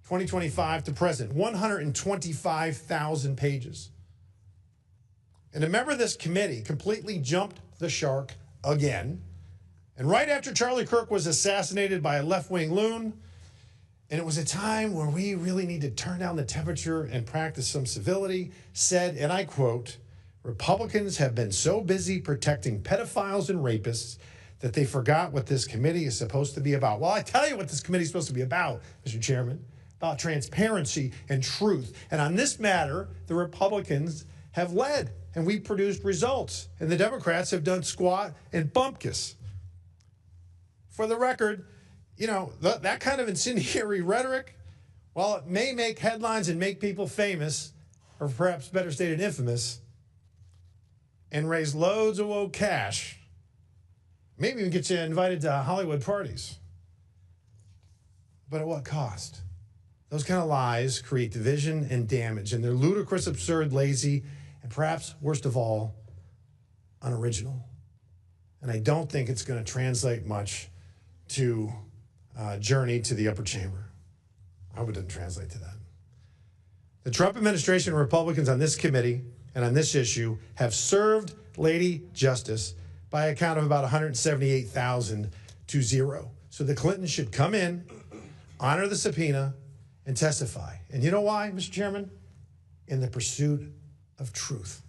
2025 to present, 125,000 pages. And a member of this committee completely jumped the shark again. And right after Charlie Kirk was assassinated by a left-wing loon, and it was a time where we really need to turn down the temperature and practice some civility, said, and I quote, "Republicans have been so busy protecting pedophiles and rapists that they forgot what this committee is supposed to be about." Well, I tell you what this committee is supposed to be about, Mr. Chairman, about transparency and truth. And on this matter, the Republicans have led, and we produced results, and the Democrats have done squat and bumpkiss. For the record, you know, that kind of incendiary rhetoric, while it may make headlines and make people famous, or perhaps better stated infamous, and raise loads of woke cash, maybe even get you invited to Hollywood parties. But at what cost? Those kind of lies create division and damage, and they're ludicrous, absurd, lazy, and perhaps, worst of all, unoriginal. And I don't think it's going to translate much to Journey to the Upper Chamber. I hope it doesn't translate to that. The Trump administration and Republicans on this committee and on this issue have served Lady Justice by a count of about 178,000 to 0. So the Clintons should come in, honor the subpoena, and testify. And you know why, Mr. Chairman? In the pursuit of truth.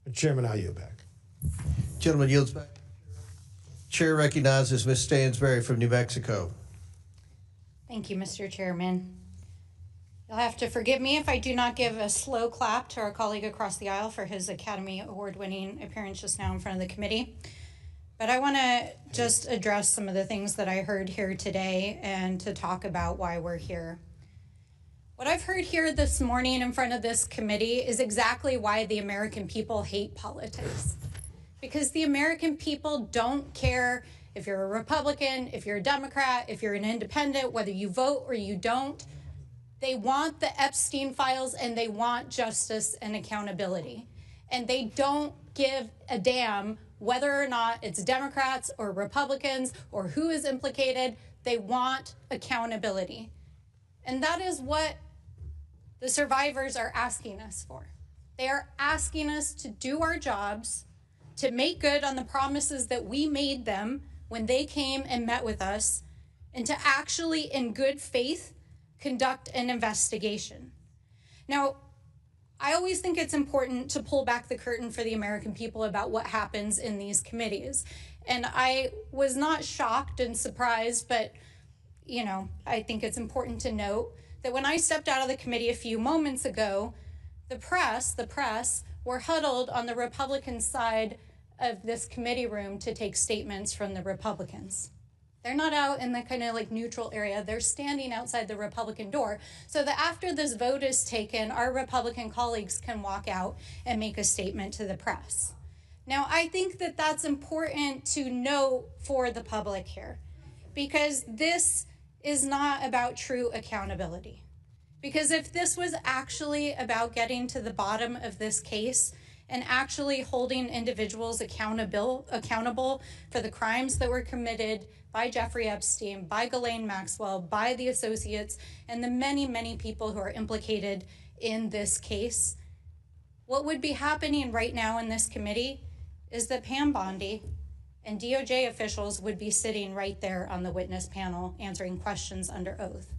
Mr. Chairman, I yield back. Gentleman yields back. Chair recognizes Ms. Stansberry from New Mexico. Thank you, Mr. Chairman. You'll have to forgive me if I do not give a slow clap to our colleague across the aisle for his Academy Award-winning appearance just now in front of the committee. But I want to just address some of the things that I heard here today and to talk about why we're here. What I've heard here this morning in front of this committee is exactly why the American people hate politics. Because the American people don't care if you're a Republican, if you're a Democrat, if you're an independent, whether you vote or you don't. They want the Epstein files and they want justice and accountability. And they don't give a damn whether or not it's Democrats or Republicans or who is implicated. They want accountability. And that is what the survivors are asking us for. They are asking us to do our jobs, to make good on the promises that we made them when they came and met with us, and to actually, in good faith, conduct an investigation. Now, I always think it's important to pull back the curtain for the American people about what happens in these committees. And I was not shocked and surprised, but, you know, I think it's important to note that when I stepped out of the committee a few moments ago, the press were huddled on the Republican side of this committee room to take statements from the Republicans. They're not out in the kind of like neutral area. They're standing outside the Republican door so that after this vote is taken, our Republican colleagues can walk out and make a statement to the press. Now, I think that that's important to note for the public here, because this is not about true accountability. Because if this was actually about getting to the bottom of this case and actually holding individuals accountable for the crimes that were committed by Jeffrey Epstein, by Ghislaine Maxwell, by the associates, and the many, many people who are implicated in this case, what would be happening right now in this committee is that Pam Bondi and DOJ officials would be sitting right there on the witness panel answering questions under oath,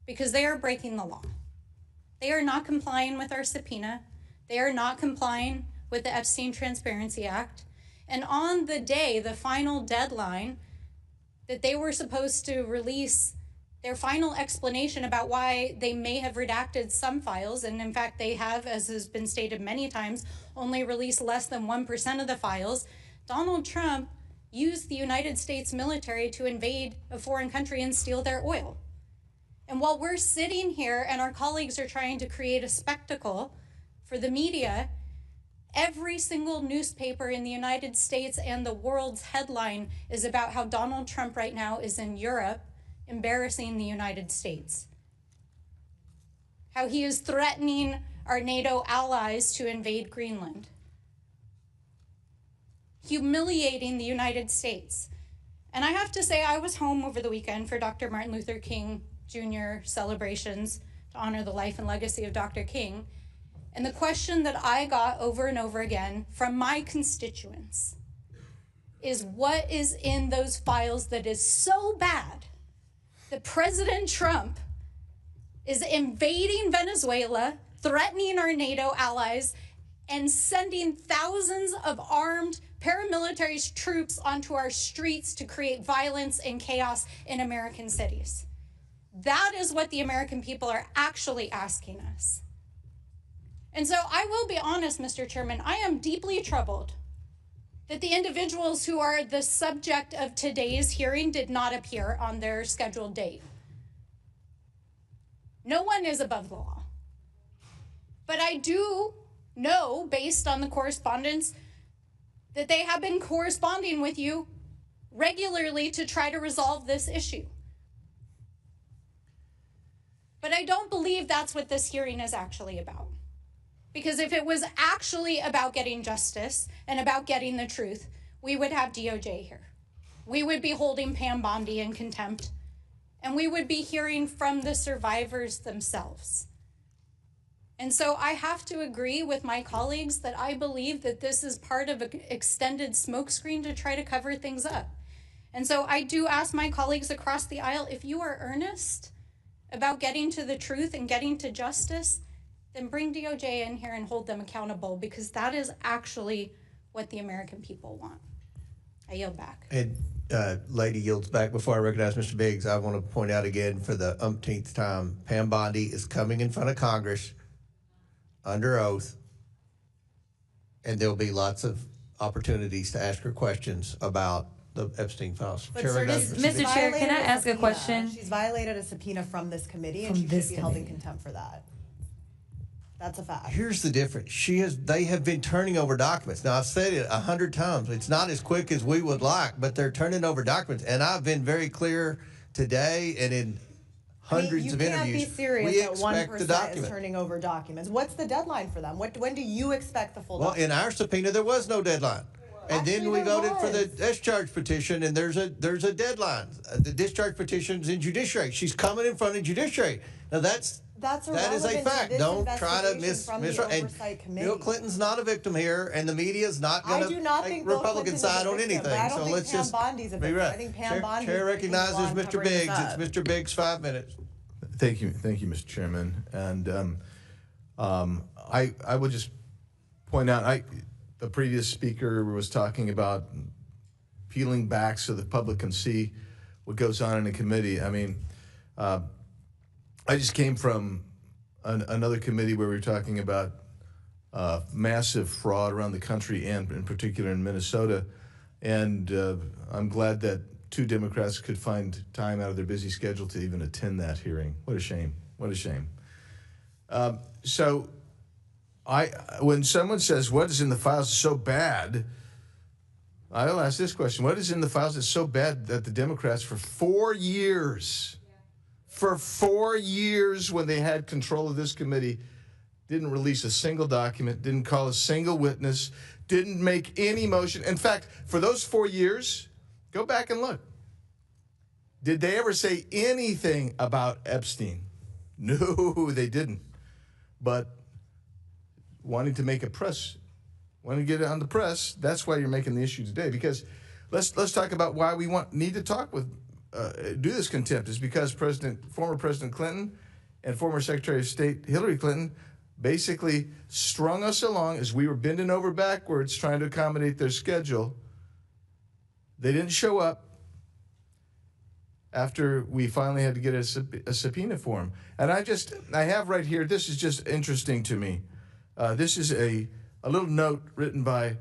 because they are breaking the law. They are not complying with our subpoena. They are not complying with the Epstein Transparency Act. And on the day, the final deadline, that they were supposed to release their final explanation about why they may have redacted some files, and in fact they have, as has been stated many times, only released less than 1% of the files, Donald Trump used the United States military to invade a foreign country and steal their oil. And while we're sitting here and our colleagues are trying to create a spectacle for the media, every single newspaper in the United States and the world's headline is about how Donald Trump right now is in Europe embarrassing the United States. How he is threatening our NATO allies to invade Greenland. Humiliating the United States. And I have to say, I was home over the weekend for Dr. Martin Luther King Jr. celebrations to honor the life and legacy of Dr. King. And the question that I got over and over again from my constituents is, what is in those files that is so bad that President Trump is invading Venezuela, threatening our NATO allies, and sending thousands of armed paramilitary troops onto our streets to create violence and chaos in American cities? That is what the American people are actually asking us. And so I will be honest, Mr. Chairman, I am deeply troubled that the individuals who are the subject of today's hearing did not appear on their scheduled date. No one is above the law. But I do know, based on the correspondence, that they have been corresponding with you regularly to try to resolve this issue. But I don't believe that's what this hearing is actually about. Because if it was actually about getting justice and about getting the truth, we would have DOJ here. We would be holding Pam Bondi in contempt, and we would be hearing from the survivors themselves. And so I have to agree with my colleagues that I believe that this is part of an extended smokescreen to try to cover things up. And so I do ask my colleagues across the aisle, if you are earnest about getting to the truth and getting to justice, then bring DOJ in here and hold them accountable, because that is actually what the American people want. I yield back. And lady yields back. Before I recognize Mr. Biggs, I want to point out again for the umpteenth time, Pam Bondi is coming in front of Congress under oath, and there'll be lots of opportunities to ask her questions about the Epstein files. Mr. Chair, can I ask a question? She's violated a subpoena from this committee, and she should be held in contempt for that. That's a fact. Here's the difference. They have been turning over documents. Now, I've said it 100 times. It's not as quick as we would like, but they're turning over documents. And I've been very clear today and in hundreds of interviews. You can't be serious we that one expect the person is document. turning over documents. What's the deadline for them? When do you expect the full Well, document? in our subpoena, there was no deadline. And then we voted for the discharge petition, and there's a deadline. The discharge petition's in judiciary. She's coming in front of judiciary. Now, that's That's That is a irrelevant to fact. this Don't try to investigation from the Oversight Committee. Bill Clinton's not a victim here, and the media is not I going do not to think take Bill Republican Clinton is a side on victim, anything. but I don't So think let's Pam just Bondi's a be victim. right. I think Pam Bondi Chair is recognizes the one Mr. covering this Biggs. up. It's Mr. Biggs, 5 minutes. Thank you, Mr. Chairman. And I would just point out, the previous speaker was talking about peeling back so the public can see what goes on in a committee. I mean, I just came from another committee where we were talking about massive fraud around the country and in particular in Minnesota. And I'm glad that 2 Democrats could find time out of their busy schedule to even attend that hearing. What a shame. What a shame. So when someone says, what is in the files so bad, I'll ask this question. What is in the files that's so bad that the Democrats for 4 years, when they had control of this committee, didn't release a single document, didn't call a single witness, didn't make any motion. In fact, for those 4 years, go back and look. Did they ever say anything about Epstein? No, they didn't. But wanting to make a press, wanting to get it on the press, that's why you're making the issue today. Because let's talk about why we need to talk with, do this contempt is because former President Clinton and former Secretary of State Hillary Clinton basically strung us along as we were bending over backwards trying to accommodate their schedule. They didn't show up after we finally had to get a subpoena for them. And I have right here, this is just interesting to me. This is a little note written by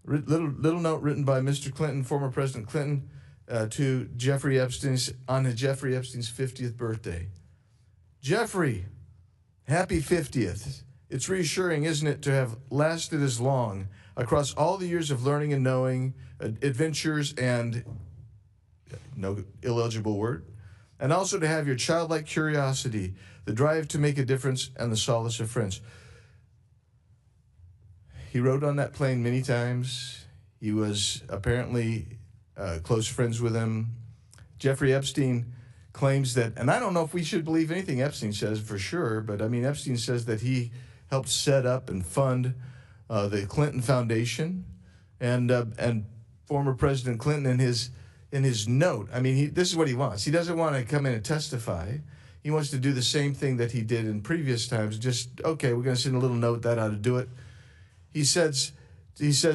Mr. Clinton, former President Clinton, to Jeffrey Epstein's 50th birthday. Jeffrey, happy 50th. It's reassuring, isn't it, to have lasted as long across all the years of learning and knowing, adventures and, no illegible word, and also to have your childlike curiosity, the drive to make a difference, and the solace of friends. He rode on that plane many times. He was apparently close friends with him. Jeffrey Epstein claims that, and I don't know if we should believe anything Epstein says for sure, but I mean, Epstein says that he helped set up and fund the Clinton Foundation, and former President Clinton in his note, I mean, this is what he wants. He doesn't want to come in and testify. He wants to do the same thing that he did in previous times. Just, okay, we're going to send a little note, that ought to do it. He says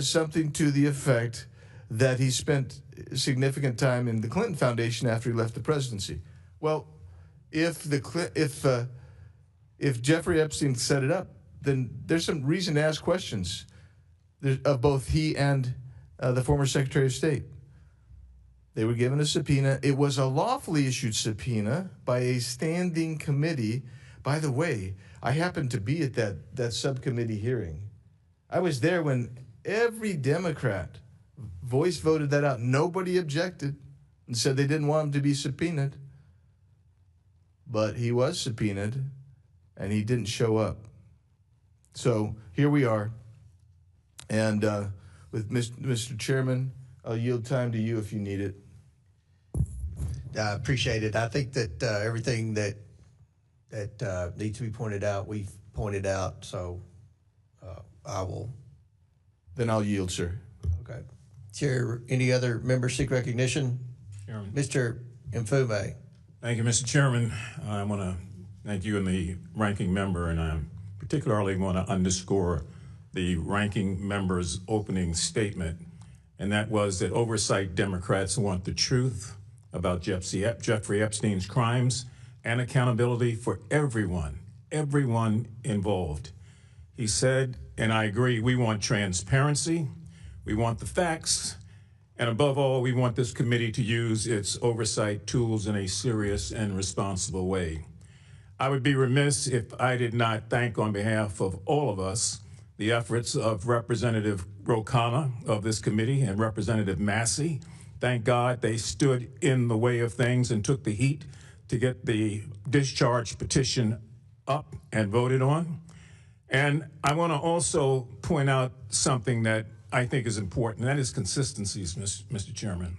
something to the effect that he spent significant time in the Clinton Foundation after he left the presidency. Well, if Jeffrey Epstein set it up, then there's some reason to ask questions of both he and the former Secretary of State. They were given a subpoena. It was a lawfully issued subpoena by a standing committee. By the way, I happened to be at that subcommittee hearing. I was there when every Democrat voice voted that out. Nobody objected and said they didn't want him to be subpoenaed. But he was subpoenaed, and he didn't show up. So here we are. And with Mr. Chairman, I'll yield time to you if you need it. I appreciate it. I think that everything that needs to be pointed out, we've pointed out. So I will. Then I'll yield, sir. Okay. Chair, any other members seek recognition? Chairman. Mr. Mfume. Thank you, Mr. Chairman. I want to thank you and the ranking member, and I particularly want to underscore the ranking member's opening statement, and that was that oversight Democrats want the truth about Jeffrey Epstein's crimes and accountability for everyone involved. He said, and I agree, we want transparency, we want the facts, and above all, we want this committee to use its oversight tools in a serious and responsible way. I would be remiss if I did not thank, on behalf of all of us, the efforts of Representative Rokana of this committee and Representative Massey. Thank God they stood in the way of things and took the heat to get the discharge petition up and voted on. And I want to also point out something that I think is important, and that is consistencies, Mr. Chairman.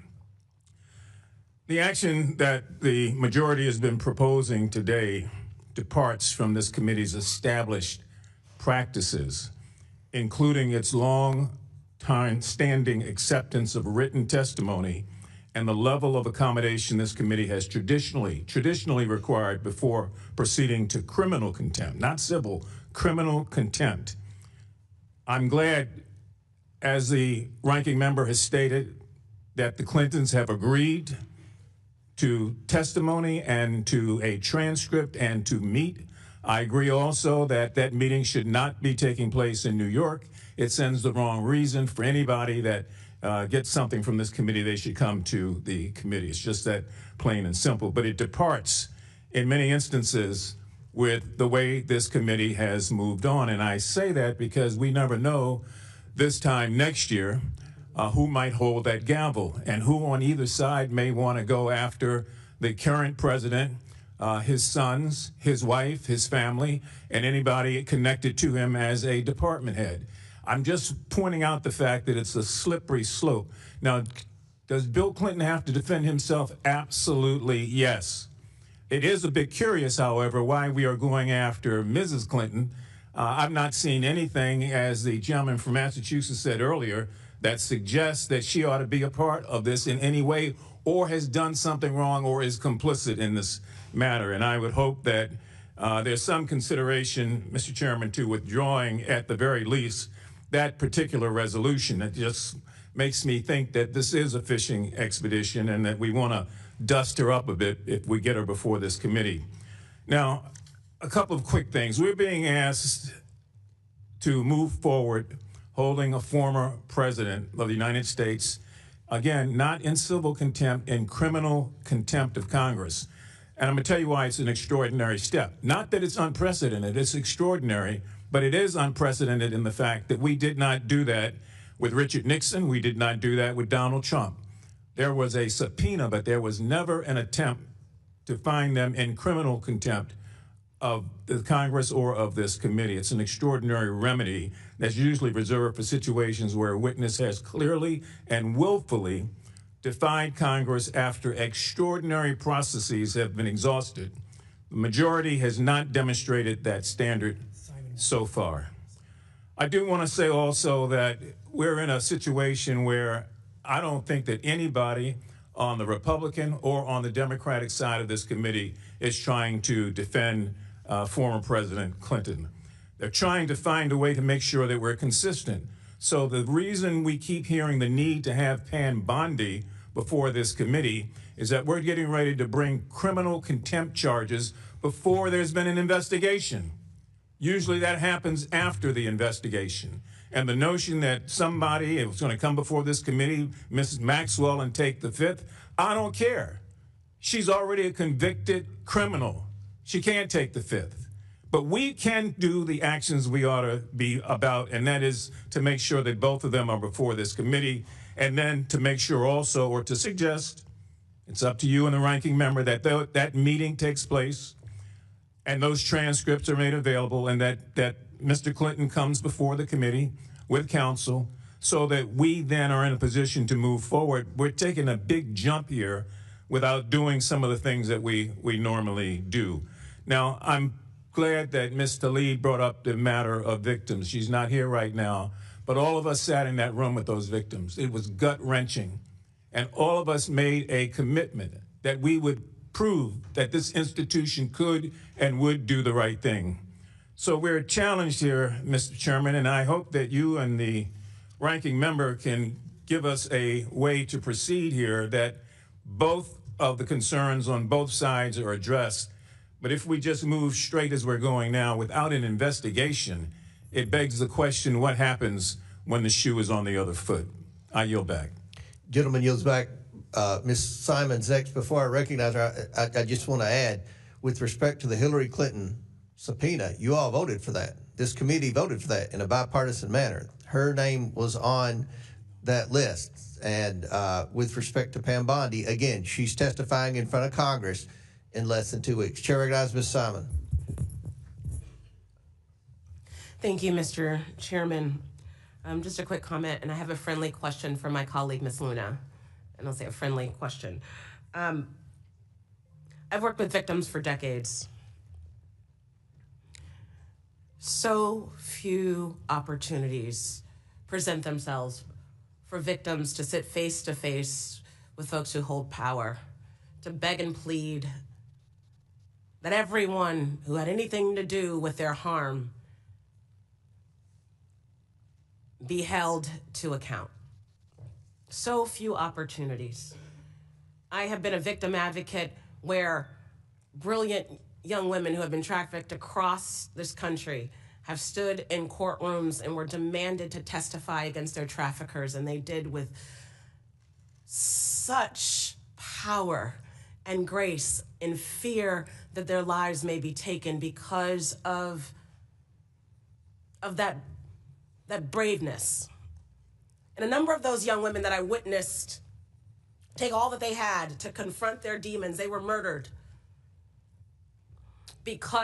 The action that the majority has been proposing today departs from this committee's established practices, including its long-time standing acceptance of written testimony and the level of accommodation this committee has traditionally required before proceeding to criminal contempt, not civil, criminal contempt. I'm glad, as the ranking member has stated, that the Clintons have agreed to testimony and to a transcript and to meet. I agree also that that meeting should not be taking place in New York. It sends the wrong reason for anybody that gets something from this committee. They should come to the committee. It's just that plain and simple. But it departs in many instances with the way this committee has moved on. And I say that because we never know this time next year who might hold that gavel and who on either side may want to go after the current president, his sons, his wife, his family, and anybody connected to him as a department head. I'm just pointing out the fact that it's a slippery slope. Now, does Bill Clinton have to defend himself? Absolutely, yes. It is a bit curious, however, why we are going after Mrs. Clinton. I've not seen anything, as the gentleman from Massachusetts said earlier, that suggests that she ought to be a part of this in any way or has done something wrong or is complicit in this matter. And I would hope that there's some consideration, Mr. Chairman, to withdrawing at the very least that particular resolution. It just makes me think that this is a fishing expedition and that we want to dust her up a bit if we get her before this committee. Now, a couple of quick things. We're being asked to move forward holding a former president of the United States, again, not in civil contempt, in criminal contempt of Congress. And I'm going to tell you why it's an extraordinary step. Not that it's unprecedented, it's extraordinary, but it is unprecedented in the fact that we did not do that with Richard Nixon. We did not do that with Donald Trump. There was a subpoena, but there was never an attempt to find them in criminal contempt of the Congress or of this committee. It's an extraordinary remedy that's usually reserved for situations where a witness has clearly and willfully defied Congress after extraordinary processes have been exhausted. The majority has not demonstrated that standard so far. I do want to say also that we're in a situation where I don't think that anybody on the Republican or on the Democratic side of this committee is trying to defend former President Clinton. They're trying to find a way to make sure that we're consistent. So the reason we keep hearing the need to have Pam Bondi before this committee is that we're getting ready to bring criminal contempt charges before there's been an investigation. Usually that happens after the investigation. And the notion that somebody is going to come before this committee, Mrs. Maxwell, and take the fifth, I don't care. She's already a convicted criminal. She can't take the fifth. But we can do the actions we ought to be about, and that is to make sure that both of them are before this committee, and then to make sure also, or to suggest, it's up to you and the ranking member, that that meeting takes place and those transcripts are made available, and that Mr. Clinton comes before the committee with counsel so that we then are in a position to move forward. We're taking a big jump here without doing some of the things that we normally do. Now, I'm glad that Ms. Tlaib brought up the matter of victims. She's not here right now, but all of us sat in that room with those victims. It was gut-wrenching, and all of us made a commitment that we would prove that this institution could and would do the right thing. So we're challenged here, Mr. Chairman, and I hope that you and the ranking member can give us a way to proceed here, that both of the concerns on both sides are addressed. But if we just move straight as we're going now without an investigation, it begs the question, what happens when the shoe is on the other foot? I yield back. Gentleman yields back. Ms. Simons next. Before I recognize her, I just want to add, with respect to the Hillary Clinton subpoena, you all voted for that. This committee voted for that in a bipartisan manner. Her name was on that list. And with respect to Pam Bondi, again, she's testifying in front of Congress in less than 2 weeks. Chair recognizes Ms. Simon. Thank you, Mr. Chairman. Just a quick comment, and I have a friendly question for my colleague, Ms. Luna. And I'll say a friendly question. I've worked with victims for decades. So few opportunities present themselves for victims to sit face to face with folks who hold power, to beg and plead that everyone who had anything to do with their harm be held to account. So few opportunities. I have been a victim advocate where brilliant young women who have been trafficked across this country have stood in courtrooms and were demanded to testify against their traffickers, and they did with such power and grace, in fear that their lives may be taken because of that braveness. And a number of those young women that I witnessed take all that they had to confront their demons, they were murdered because